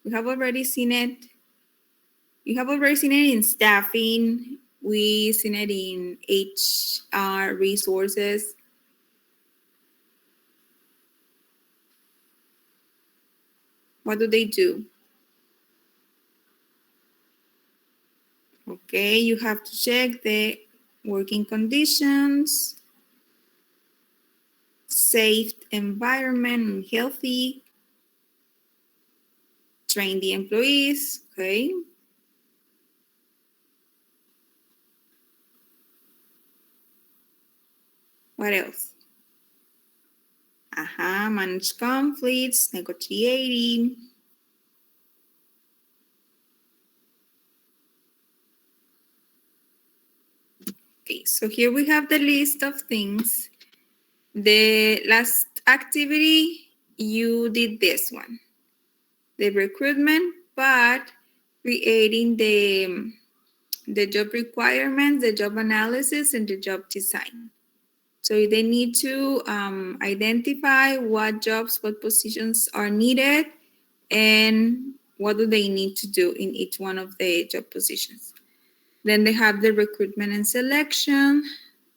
We have already seen it. You have already seen it in staffing. We've seen it in HR resources. What do they do? Okay, you have to check the working conditions, safe environment and healthy, train the employees, okay? What else? Manage conflicts, negotiating. Okay, so here we have the list of things. The last activity, you did this one. The recruitment, but creating the job requirements, the job analysis, and the job design. So they need to identify what jobs, what positions are needed, and what do they need to do in each one of the job positions. Then they have the recruitment and selection,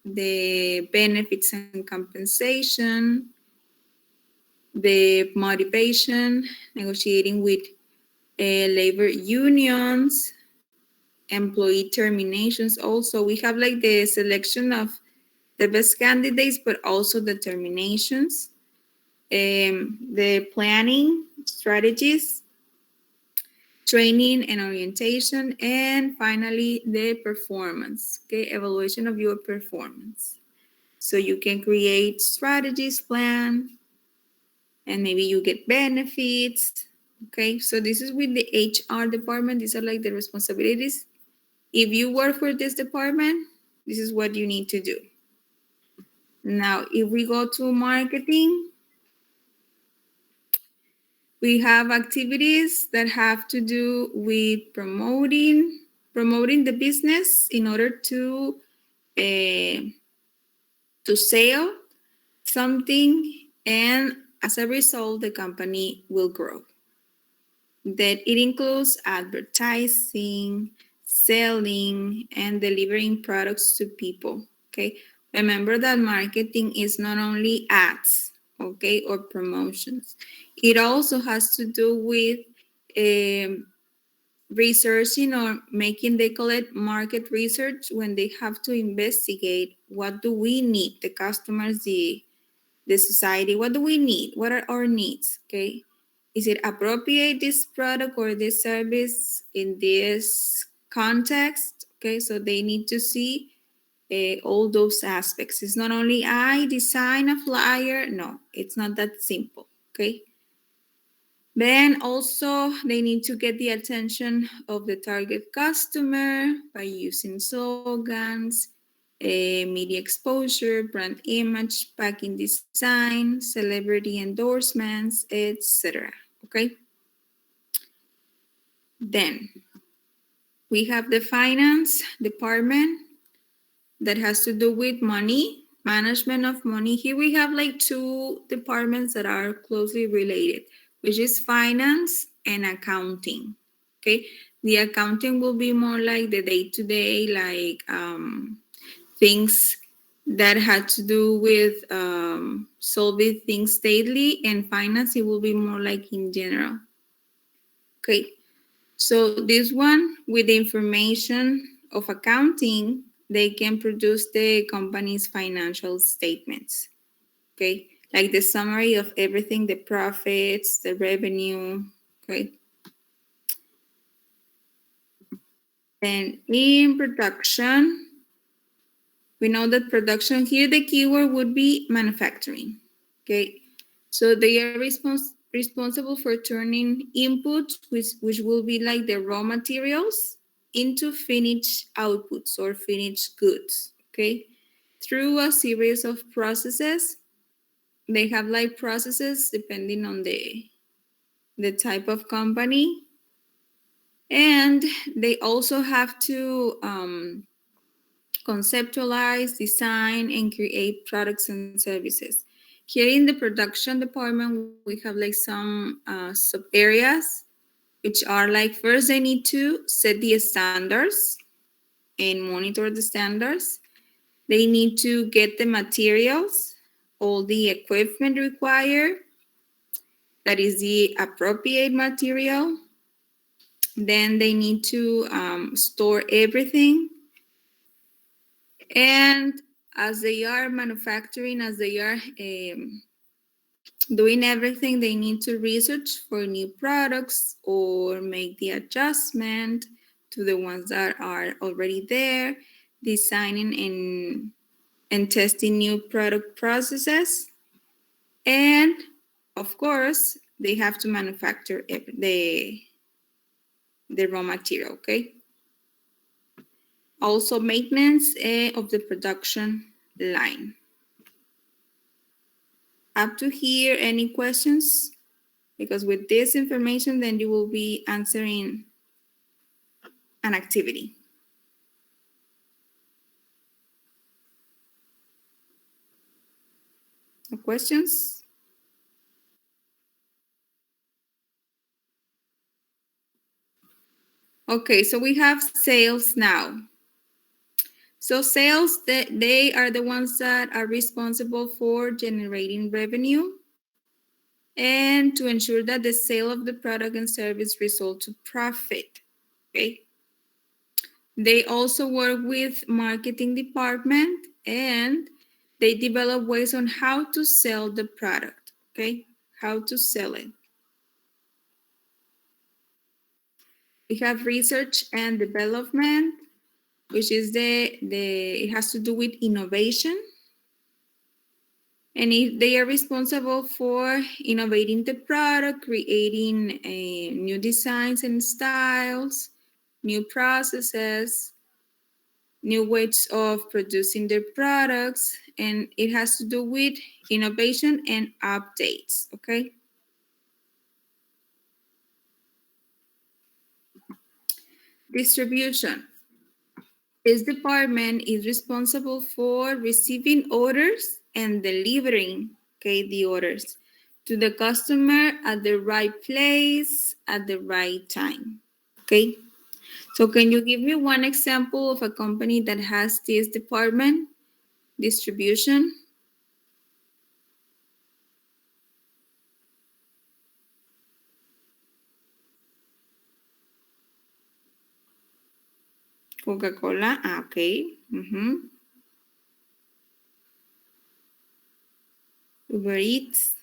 the benefits and compensation, the motivation, negotiating with labor unions, employee terminations. Also, we have like the selection of the best candidates, but also the terminations, the planning strategies, training and orientation, and finally the performance, okay, evaluation of your performance. So you can create strategies, plan, and maybe you get benefits. Okay, so this is with the HR department. These are like the responsibilities. If you work for this department, this is what you need to do. Now, if we go to marketing, we have activities that have to do with promoting the business in order uh, to sell something, and as a result, the company will grow. That it includes advertising, selling, and delivering products to people. Okay, remember that marketing is not only ads, okay, or promotions. It also has to do with um, researching, or making, they call it market research, when they have to investigate what do we need, the customers, the society, what do we need, what are our needs. Okay, is it appropriate, this product or this service in this context. Okay, so they need to see all those aspects. It's not only I design a flyer. No, it's not that simple. Okay, then also they need to get the attention of the target customer by using slogans, media exposure, brand image, packing design, celebrity endorsements, etc. Okay. Then we have the finance department that has to do with money, management of money. Here we have like two departments that are closely related, which is finance and accounting. Okay, the accounting will be more like the day-to-day, like things that had to do with solving things daily, and finance, it will be more like in general. Okay, so this one, with the information of accounting, they can produce the company's financial statements. Okay, like the summary of everything, the profits, the revenue. Okay, and in production, we know that production, here the keyword would be manufacturing. Okay, so they are responsible for turning inputs, which will be like the raw materials, into finished outputs or finished goods. Okay, through a series of processes. They have like processes depending on the type of company, and they also have to conceptualize, design, and create products and services. Here in the production department, we have like some sub areas, which are like, first they need to set the standards and monitor the standards. They need to get the materials, all the equipment required, that is the appropriate material. Then they need to store everything. And as they are manufacturing, as they are doing everything, they need to research for new products or make the adjustment to the ones that are already there, designing and testing new product processes. And of course, they have to manufacture the raw material, okay? Also, maintenance of the production line. Up to here, any questions? Because with this information, then you will be answering an activity. No questions? Okay, so we have sales now. So sales, they are the ones that are responsible for generating revenue and to ensure that the sale of the product and service result to profit. Okay. They also work with marketing department, and they develop ways on how to sell the product. Okay, how to sell it. We have research and development, which is it has to do with innovation. And if they are responsible for innovating the product, creating new designs and styles, new processes, new ways of producing their products, and it has to do with innovation and updates, okay? Distribution. This department is responsible for receiving orders and delivering, okay, the orders to the customer at the right place at the right time, okay? So can you give me one example of a company that has this department, distribution? Coca-Cola, okay. Uber Eats.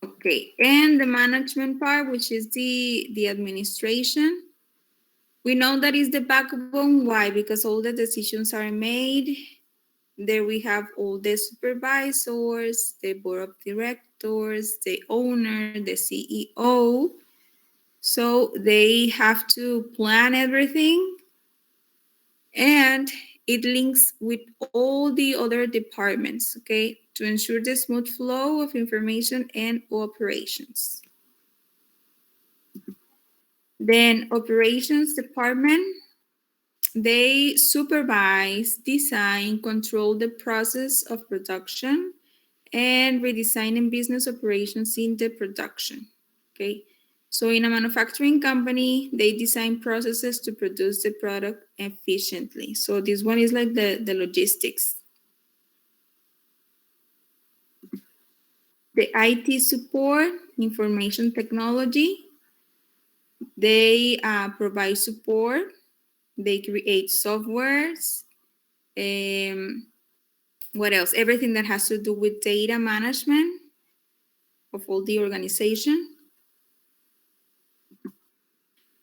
Okay, and the management part, which is the administration. We know that is the backbone. Why? Because all the decisions are made. There we have all the supervisors, the board of directors, the owner, the CEO. So they have to plan everything, and it links with all the other departments, okay, to ensure the smooth flow of information and operations. Then operations department, they supervise, design, control the process of production and redesigning business operations in the production. Okay. So in a manufacturing company, they design processes to produce the product efficiently. So this one is like the logistics. The IT support, information technology, they provide support, they create softwares, um, what else? Everything that has to do with data management of all the organization.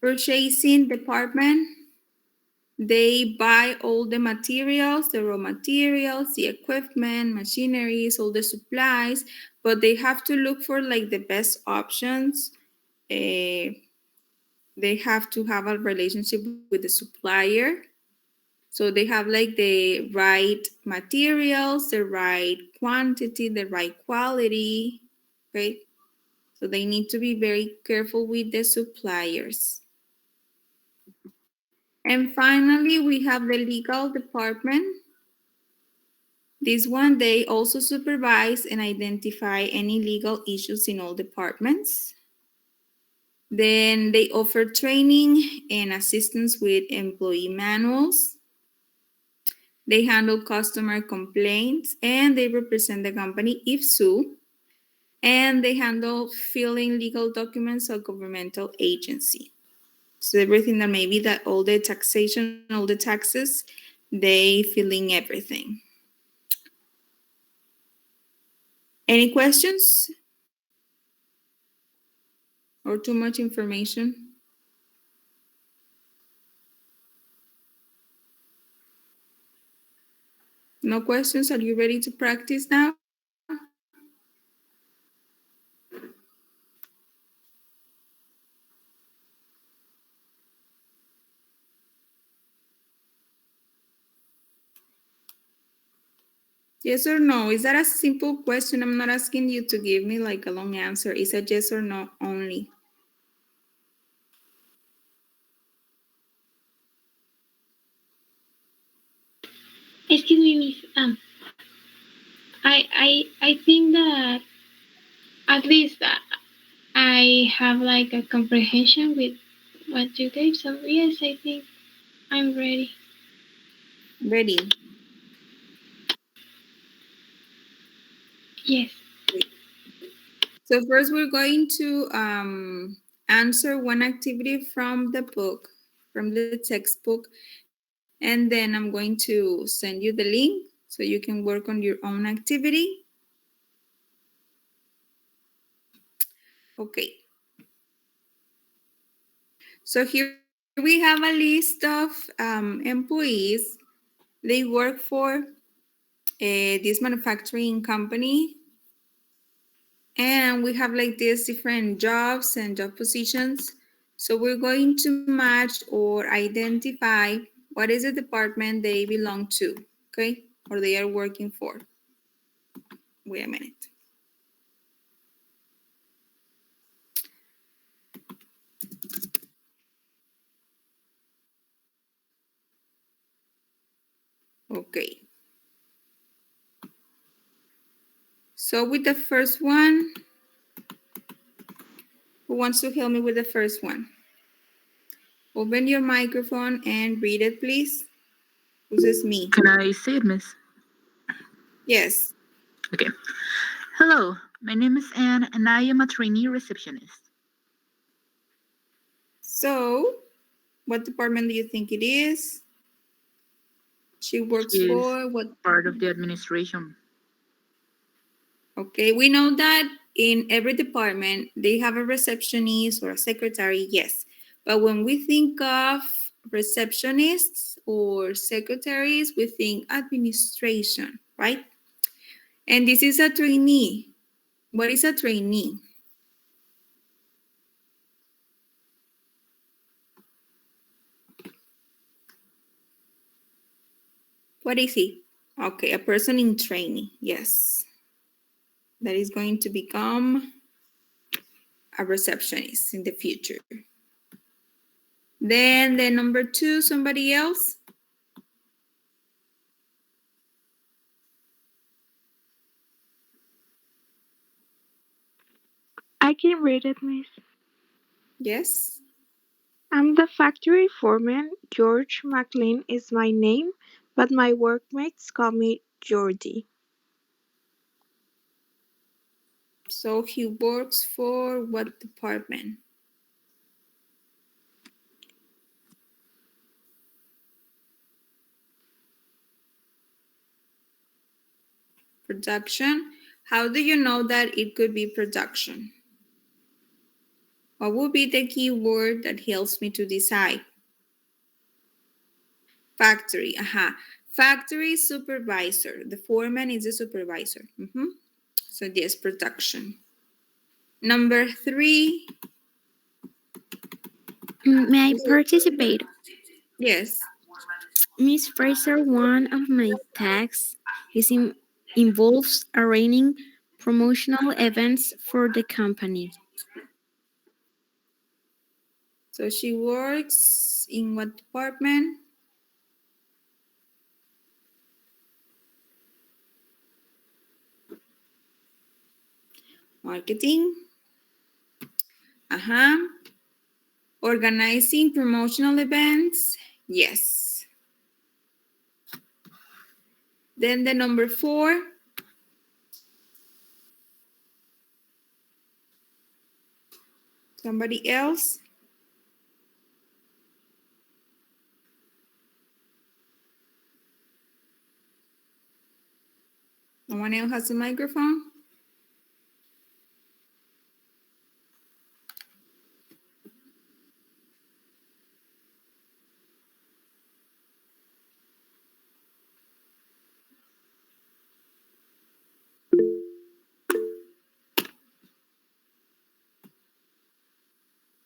Purchasing department, they buy all the materials, the raw materials, the equipment, machineries, all the supplies, but they have to look for like the best options. They have to have a relationship with the supplier. So they have like the right materials, the right quantity, the right quality, okay? So they need to be very careful with the suppliers. And finally, we have the legal department. This one, they also supervise and identify any legal issues in all departments. Then they offer training and assistance with employee manuals. They handle customer complaints and they represent the company if so. And they handle filling legal documents of governmental agency. So everything that maybe that all the taxation, all the taxes, they filling everything. Any questions or too much information? No questions? Are you ready to practice now? Yes or no? Is that a simple question? I'm not asking you to give me like a long answer. It's a yes or no only. Excuse me, Miss. I think that at least I have like a comprehension with what you gave. So yes, I think I'm ready. Ready? Yes. So first we're going to answer one activity from the book, from the textbook, and then I'm going to send you the link so you can work on your own activity. Okay. So here we have we have a list of employees. They work for this manufacturing company, and we have like these different jobs and job positions. So we're going to match or identify what is the department they belong to, okay, or they are working for. Wait a minute. Okay. So with the first one, who wants to help me with the first one? Open your microphone and read it, please. This is me. Can I say it, miss? Yes. Okay. Hello, my name is Anne, and I am a trainee receptionist. So, what department do you think it is? She works She is for what? part of the administration. Okay, we know that in every department they have a receptionist or a secretary, yes. But when we think of receptionists or secretaries, we think administration, right? And this is a trainee. What is a trainee? What is he? Okay, a person in training, yes. That is going to become a receptionist in the future. Then the number two, somebody else? I can read it, miss. Yes. I'm the factory foreman. George McLean is my name, but my workmates call me Geordie. So he works for what department? Production. How do you know that it could be production? What would be the keyword that helps me to decide? Factory. Aha. Factory supervisor. The foreman is the supervisor. So yes, production. Number three. May I participate? Yes. Miss Fraser, one of my tasks involves arranging promotional events for the company. So she works in what department? Marketing. Uh-huh. Organizing promotional events. Yes. Then the number four. Somebody else? No one else has a microphone?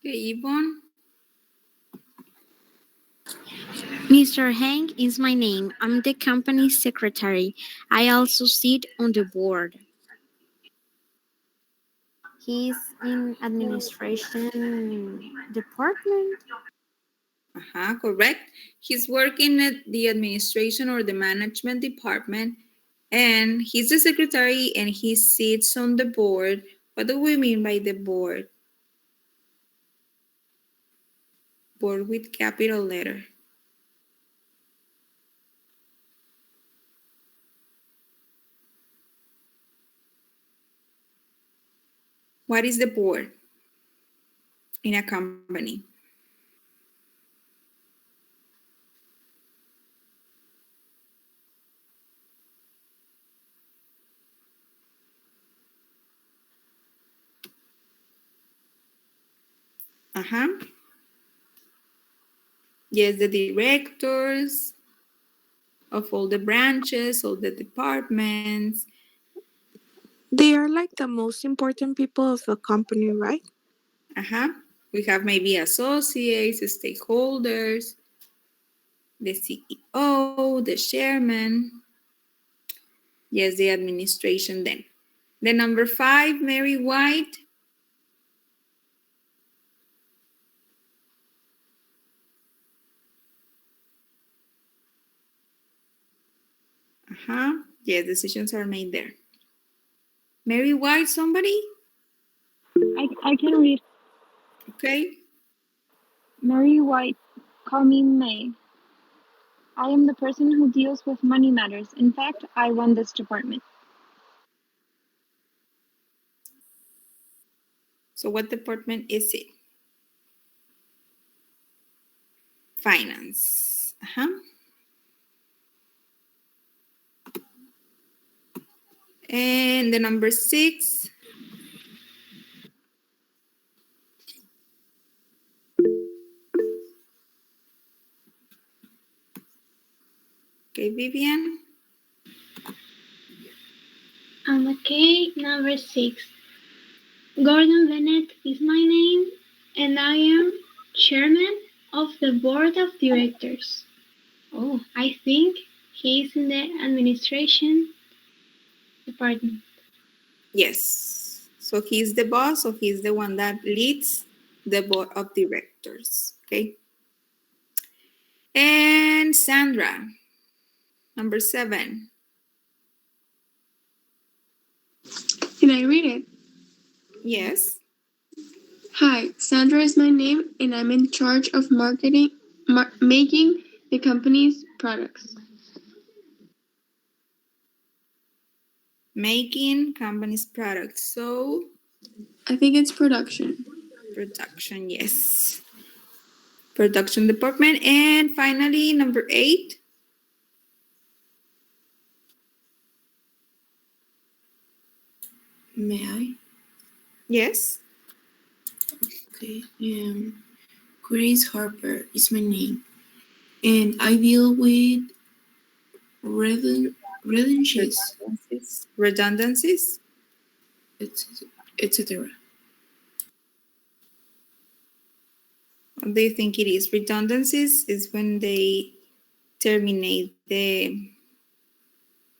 Okay, Yvonne. Mr. Hank is my name. I'm the company secretary. I also sit on the board. He's in administration department. Correct. He's working at the administration or the management department, and he's the secretary and he sits on the board. What do we mean by the board? Board with capital letter. What is the board in a company? Uh-huh. Yes, the directors of all the branches, all the departments. They are like the most important people of the company, right? Uh-huh. We have maybe associates, stakeholders, the CEO, the chairman. Yes, the administration then. The number five, Mary White. Uh-huh. Yes, decisions are made there. Mary White, somebody? I can read. Okay. Mary White, call me May. I am the person who deals with money matters. In fact, I run this department. So what department is it? Finance. Uh-huh. And the number six. Okay, Vivian. Okay, number 6. Gordon Bennett is my name, and I am chairman of the board of directors. Oh, I think he's in the administration department. Yes. So he's the boss, so he's the one that leads the board of directors. Okay. And Sandra, number 7. Can I read it? Yes. Hi, Sandra is my name, and I'm in charge of making the company's products. Making company's products. So I think it's production. production, yes. Production department. And finally, number 8. May I? Yes. Okay. Grace Harper is my name, and I deal with redundancies, Redundancies. Redundancies. etc. What do you think it is? Redundancies is when they terminate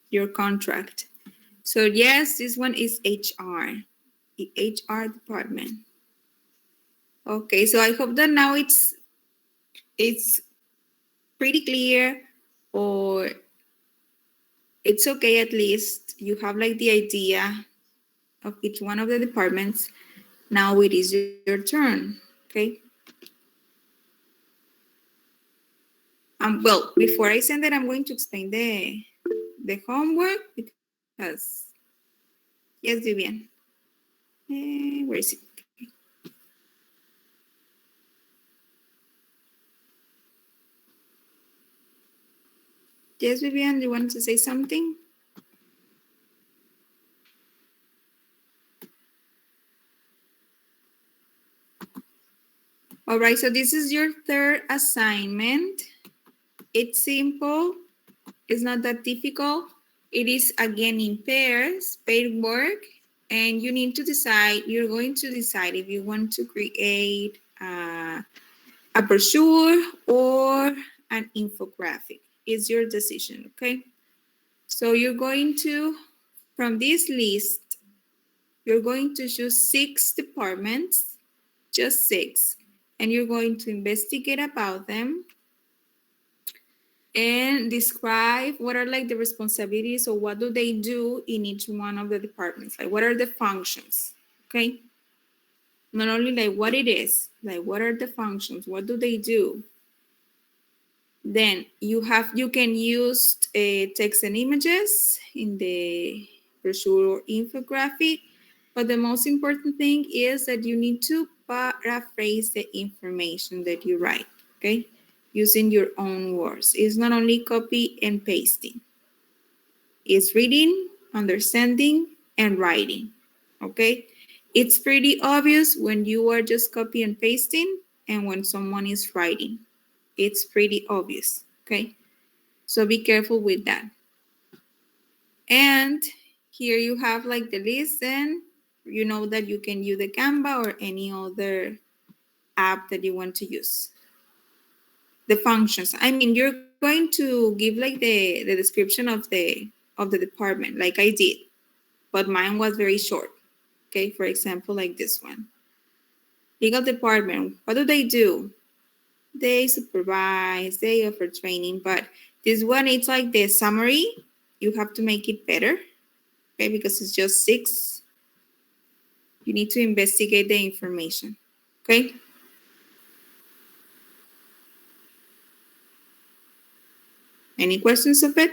your contract. So yes, this one is HR, the HR department. Okay, so I hope that now it's pretty clear, or it's okay, at least you have like the idea of each one of the departments. Now it is your turn. Okay. Well, before I send it, I'm going to explain the homework because yes, Vivian. Where is it? Okay. Yes, Vivian, you want to say something? All right, so this is your third assignment. It's simple. It's not that difficult. It is again in pairs, paid work, and you need to decide, you're going to decide if you want to create a brochure or an infographic. It's your decision, okay? So you're going to, from this list, you're going to choose 6 departments, just 6, and you're going to investigate about them and describe what are like the responsibilities or what do they do in each one of the departments. Like what are the functions, okay? Not only like what it is, like what are the functions, what do they do? Then you can use text and images in the brochure or infographic, but the most important thing is that you need to paraphrase the information that you write, okay? Using your own words. It's not only copy and pasting. It's reading, understanding, and writing, okay? It's pretty obvious when you are just copy and pasting and when someone is writing. it's pretty obvious. Okay, so be careful with that. And here you have like the list, and you know that you can use the Canva or any other app that you want to use. The functions. I mean, you're going to give like the description of the department, like I did, but mine was very short. Okay, for example, like this one. Legal department. What do they do? They supervise, they offer training, but this one it's like the summary. You have to make it better, okay, because it's just six. You need to investigate the information. Okay. Any questions of it?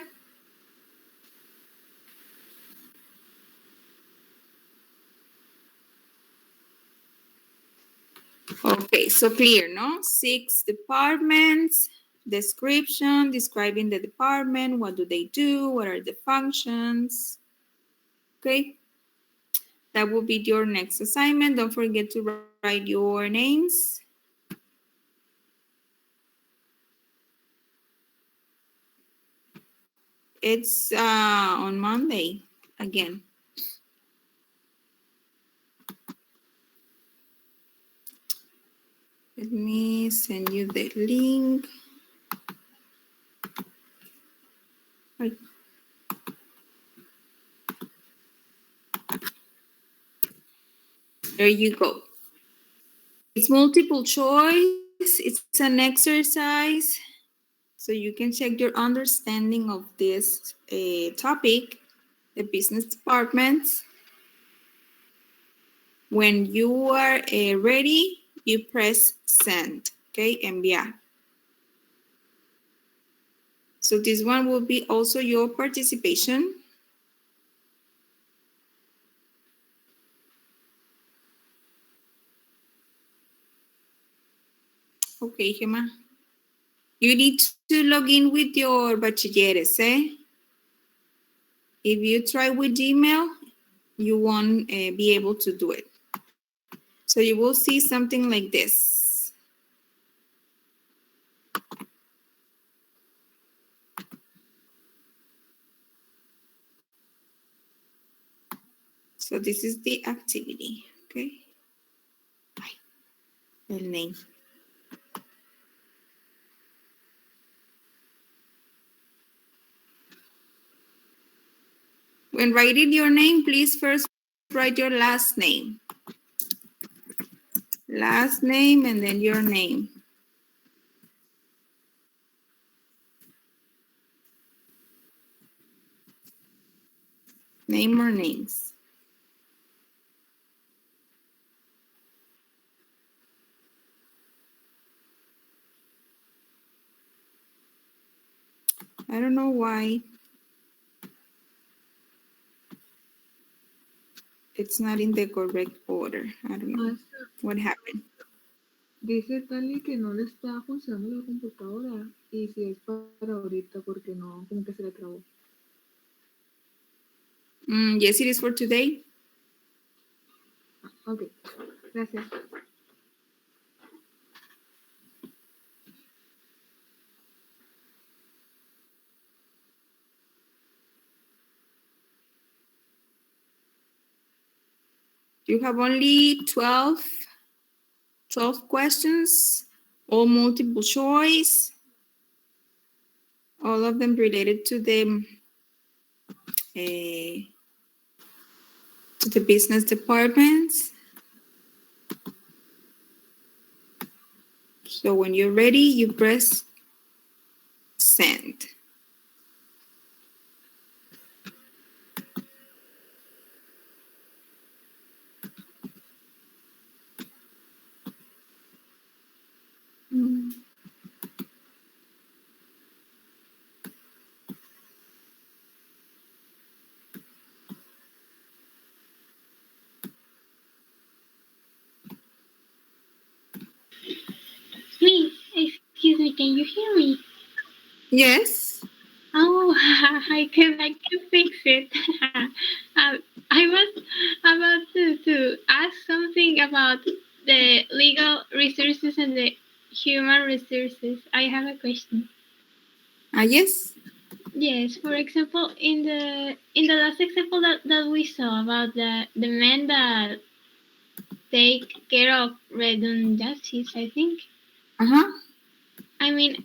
Okay, so clear, no? Six departments, description, describing the department, what do they do, what are the functions. Okay, that will be your next assignment. Don't forget to write your names. It's on Monday again. Let me send you the link. Right. There you go. It's multiple choice. It's an exercise. So you can check your understanding of this topic, the business departments. When you are ready, you press send, okay, enviar. So this one will be also your participation. Okay, Gemma. You need to log in with your bachilleres, eh? If you try with Gmail, you won't be able to do it. So you will see something like this. So this is the activity, okay? El name. When writing your name, please first write your last name. Last name and then your name. Name or names. I don't know why it's not in the correct order. I don't know what happened. Dice Tali que no le está funcionando la computadora y si es para ahorita porque no, como que se le trabó. Yes, it is for today. Ok, gracias. You have only 12 questions, all multiple choice, all of them related to the business departments. So when you're ready, you press send. Miss, excuse me, can you hear me? Yes. Oh, I can fix it. I was about to ask something about the legal resources and the human resources. I have a question. Yes. Yes, for example, in the last example that we saw about the men that take care of redundancies, I think. Uh-huh. I mean,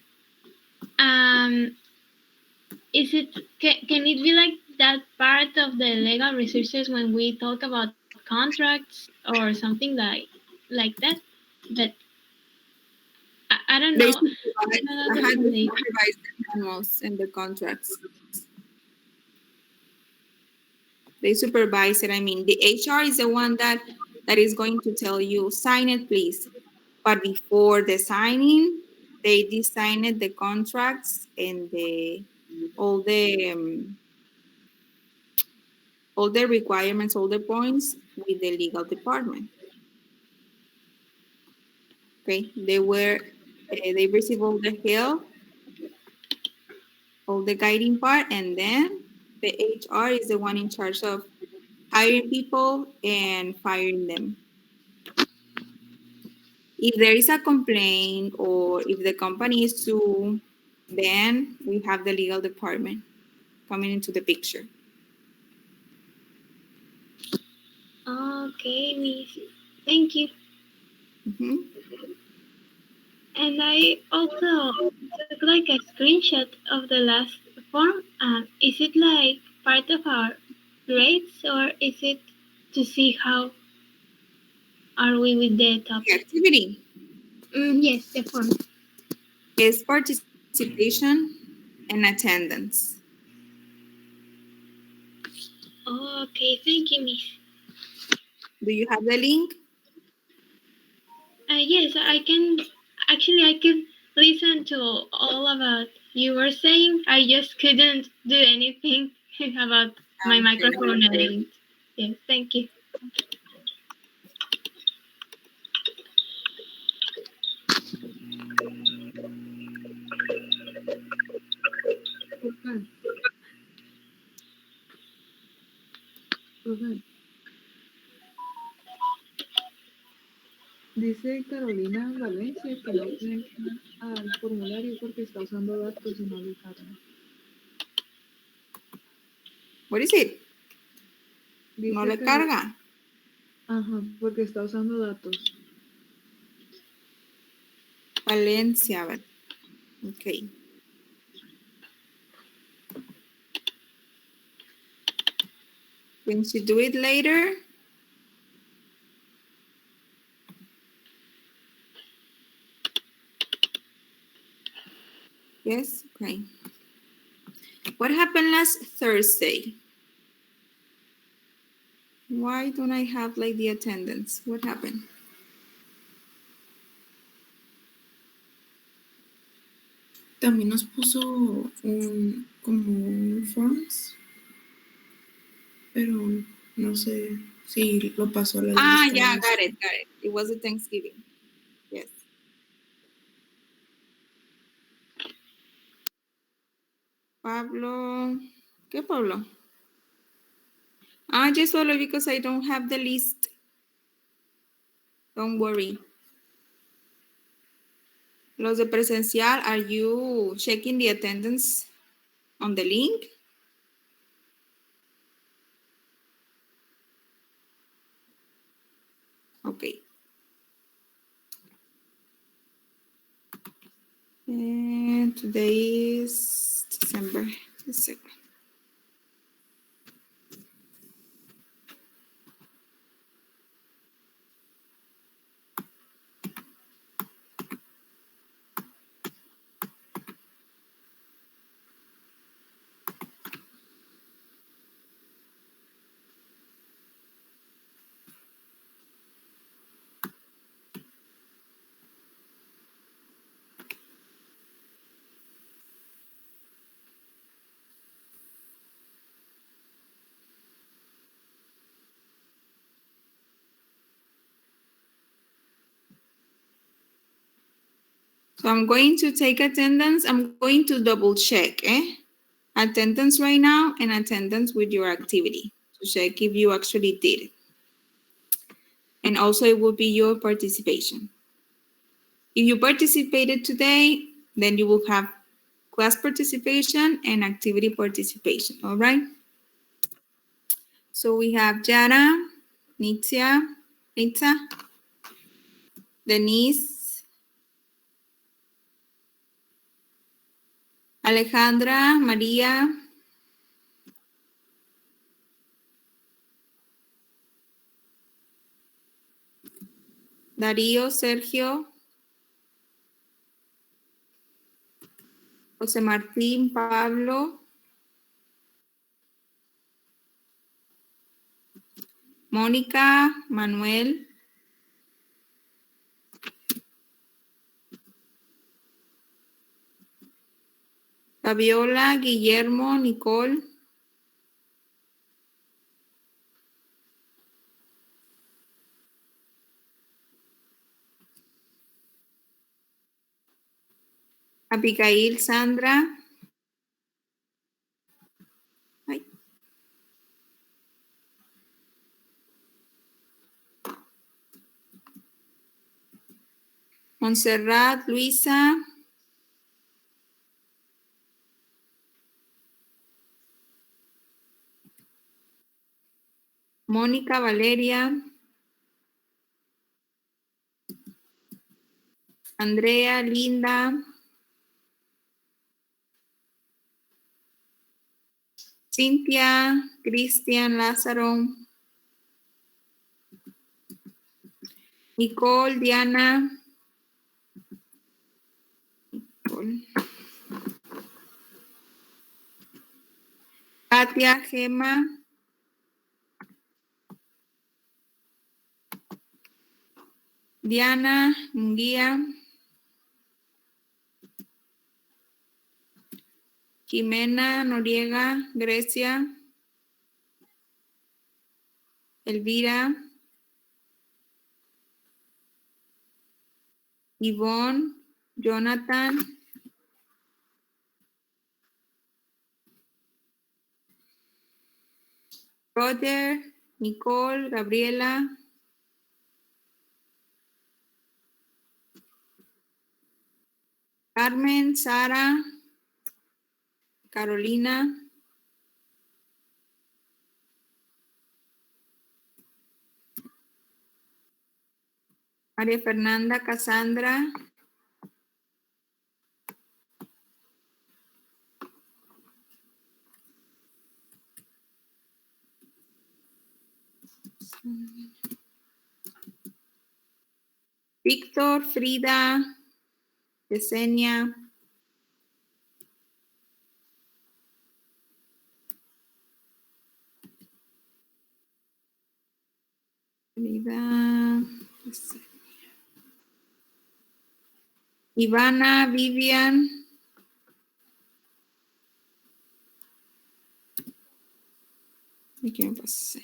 um, is it can it be like that part of the legal resources when we talk about contracts or something like that? But I don't They know. supervise, I'm not they understanding. supervise the manuals and the contracts. They supervise it. I mean, the HR is the one that is going to tell you, sign it, please. But before the signing, they designed the contracts and all the um, all the requirements, all the points with the legal department. Okay, they receive all the help, all the guiding part, and then the HR is the one in charge of hiring people and firing them. If there is a complaint or if the company is sued, then we have the legal department coming into the picture. Okay, Miss. Thank you. Mhm. And I also took like a screenshot of the last form. Is it like part of our grades or is it to see how are we with the The topic? activity Yes, the form. is participation and attendance. Okay, thank you, Miss. Do you have the link? Yes, I can. Actually, I could listen to all about you were saying. I just couldn't do anything about my Okay. microphone and yes, thank you. Profe, profe, dice Carolina Valencia que no puede entrar al formulario porque está usando datos y no le carga. What is it? No Dice le Carolina, carga. ajá, porque está usando datos. Valencia. Okay. When she do it later, yes. Okay. What happened last Thursday? Why don't I have like the attendance? What happened? También nos puso un como forms, pero no sé si lo pasó a la Ah, lista. yeah, No sé. got it, got it. It was a Thanksgiving. Yes. Pablo. ¿Qué Pablo? Ah, just solo because I don't have the list. Don't worry. Los de presencial, are you checking the attendance on the link? Okay. And today is December the 2nd. So I'm going to take attendance. I'm going to double check, attendance right now and attendance with your activity to check if you actually did it. And also it will be your participation. If you participated today, then you will have class participation and activity participation, all right? So we have Yara, Nitza, Denise, Alejandra, Maria, Darío, Sergio, José Martín, Pablo, Mónica, Manuel, Fabiola, Guillermo, Nicole, Abigail, Sandra, ay, Montserrat, Luisa, Mónica, Valeria, Andrea, Linda, Cintia, Cristian, Lázaro, Nicole, Diana, Katia, Gema, Diana, Munguía, Jimena, Noriega, Grecia, Elvira, Yvonne, Jonathan, Roger, Nicole, Gabriela, Carmen, Sara, Carolina, María Fernanda, Cassandra, Víctor, Frida, Yesenia, Frida, Ivana, Vivian, ¿y qué me pasé?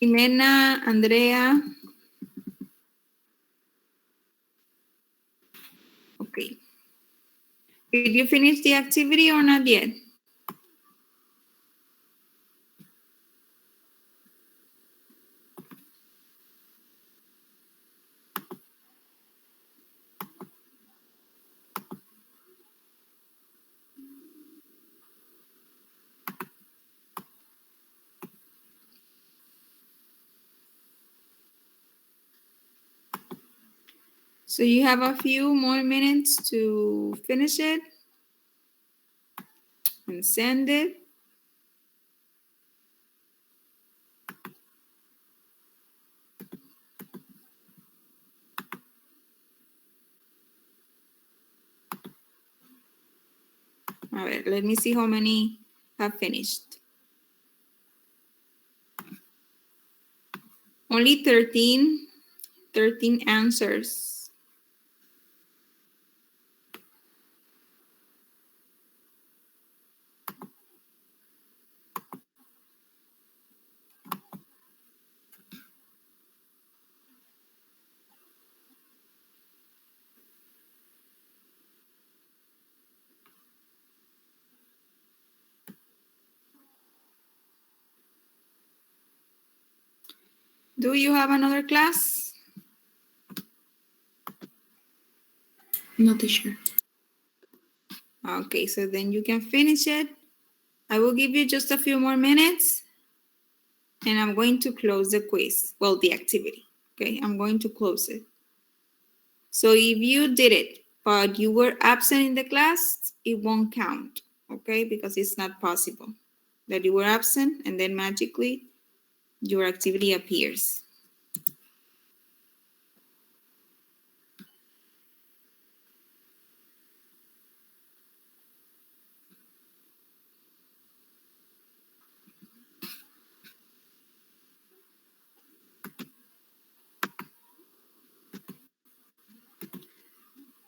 Jimena, Andrea. Okay. Did you finish the activity or not yet? So you have a few more minutes to finish it and send it. All right, let me see how many have finished. Only 13 answers. Do you have another class? No, teacher. Okay, so then you can finish it. I will give you just a few more minutes and I'm going to close the quiz. Well, the activity. Okay, I'm going to close it. So if you did it, but you were absent in the class, it won't count. Okay, because it's not possible that you were absent and then magically your activity appears.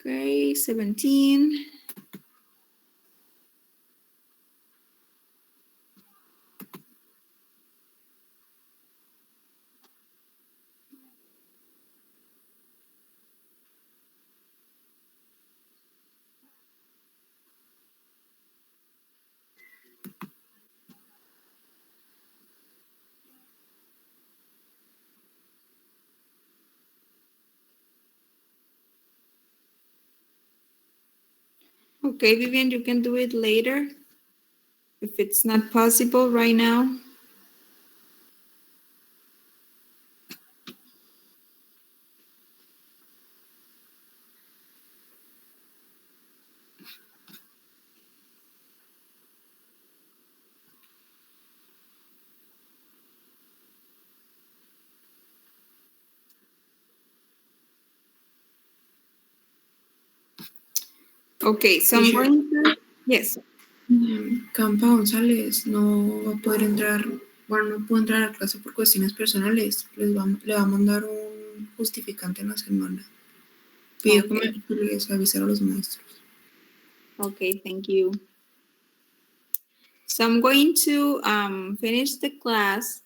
Okay, 17. Okay, Vivian, you can do it later if it's not possible right now. Okay, so I'm Teacher, going to, yes. Campa González no va a poder entrar, bueno, no puede entrar a la clase por cuestiones personales. Le va a mandar un justificante en la semana. Pidió Okay. que les avisara a los maestros. Okay, thank you. So I'm going to finish the class.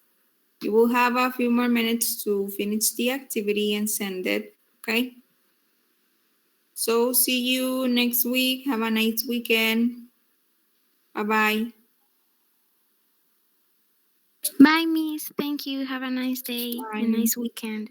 You will have a few more minutes to finish the activity and send it, okay? So see you next week. Have a nice weekend. Bye-bye. Bye, Miss. Thank you. Have a nice day, a Bye. nice weekend.